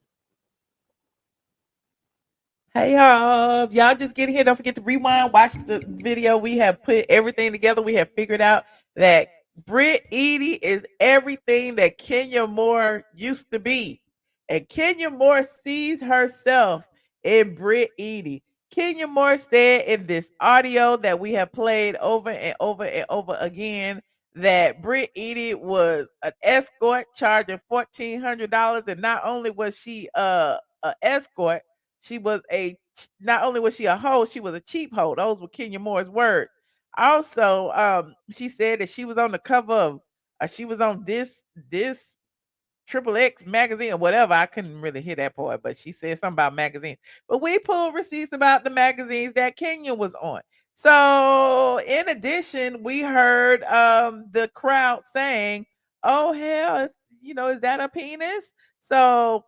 Hey y'all just get here. Don't forget to rewind, watch the video. We have put everything together. We have figured out that Brit Eady is everything that Kenya Moore used to be. And Kenya Moore sees herself in Brit Eady. Kenya Moore said in this audio that we have played over and over and over again that Brit Eady was an escort charging $1,400. And not only was she an escort, she was not only was she a hoe, she was a cheap hoe. Those were Kenya Moore's words. Also, she said that she was on the cover of she was on this Triple X magazine or whatever. I couldn't really hear that part, but she said something about magazines. But we pulled receipts about the magazines that Kenya was on. So in addition, we heard the crowd saying, "Oh hell, is that a penis?" So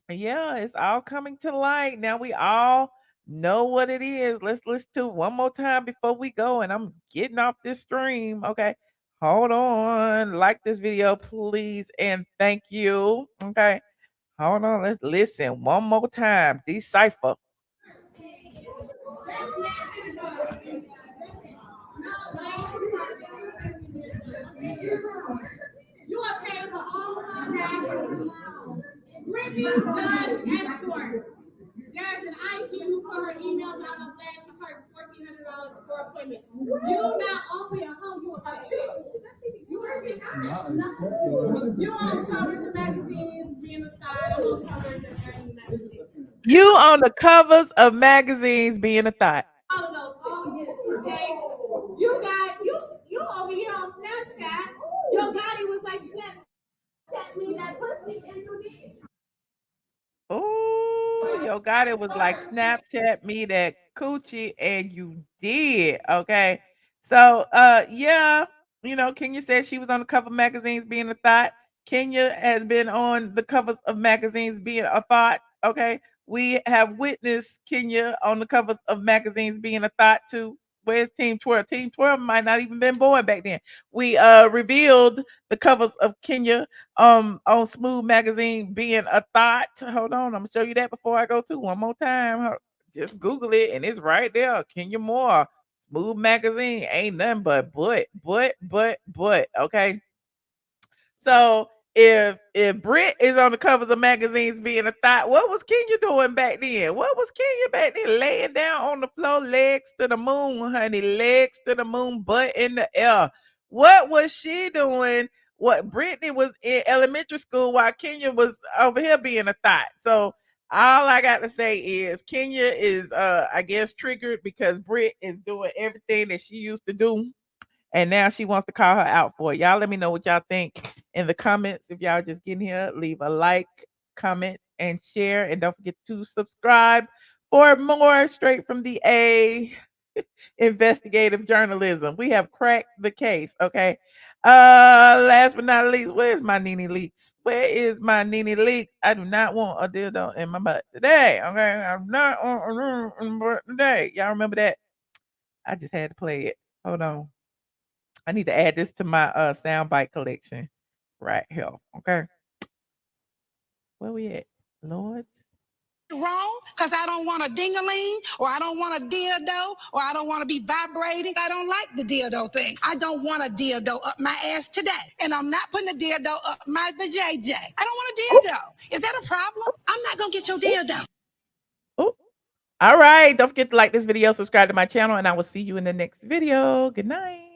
yeah, it's all coming to light. Now we all know what it is. Let's listen to it one more time before we go. And I'm getting off this stream. Okay. Hold on. Like this video, please. And thank you. Okay. Hold on. Let's listen one more time. Decipher. You are paying for all of that. Britney does escort. There's an IT who put her emails out on that. She charges $1,400 for appointment. You not only a hoe, you a cheap. You on covers of magazines, being a thigh, I'm on covers of magazines. You on the covers of magazines being a thought. All of those things. Okay? You over here on Snapchat. Your body was like Snapchat me that pussy and you did. Oh, yo, God, it was like Snapchat me that coochie and you did. Okay. So yeah, Kenya said she was on the cover of magazines being a thought. Kenya has been on the covers of magazines being a thought. Okay. We have witnessed Kenya on the covers of magazines being a thought too. Where's Team 12? Team 12 might not even been born back then. We revealed the covers of Kenya on Smooth Magazine being a thought. Hold on, I'm gonna show you that before I go to one more time. Just Google it and it's right there. Kenya Moore, Smooth Magazine, ain't nothing but. Okay. So if Brit is on the covers of magazines being a thought, what was Kenya doing back then? What was Kenya back then? Laying down on the floor, legs to the moon, honey, legs to the moon, butt in the air. What was she doing? What Britney was in elementary school while Kenya was over here being a thought. So all I got to say is Kenya is I guess triggered because Brit is doing everything that she used to do and now she wants to call her out for it. Y'all let me know what y'all think in the comments. If y'all just getting here, leave a like, comment, and share. And don't forget to subscribe for more straight from the A investigative journalism. We have cracked the case. Okay. Last but not least, where's my Nene Leaks? Where is my Nene Leaks? I do not want a dildo in my butt today. Okay. I'm not on a butt today. Y'all remember that? I just had to play it. Hold on. I need to add this to my soundbite collection right here. Okay. Where we at? Lord. Wrong, because I don't want a ding-a-ling, or I don't want a dildo, or I don't want to be vibrating. I don't like the dildo thing. I don't want a dildo up my ass today. And I'm not putting a dildo up my vajayjay. I don't want a dildo. Is that a problem? I'm not going to get your dildo. Oh. All right. Don't forget to like this video, subscribe to my channel, and I will see you in the next video. Good night.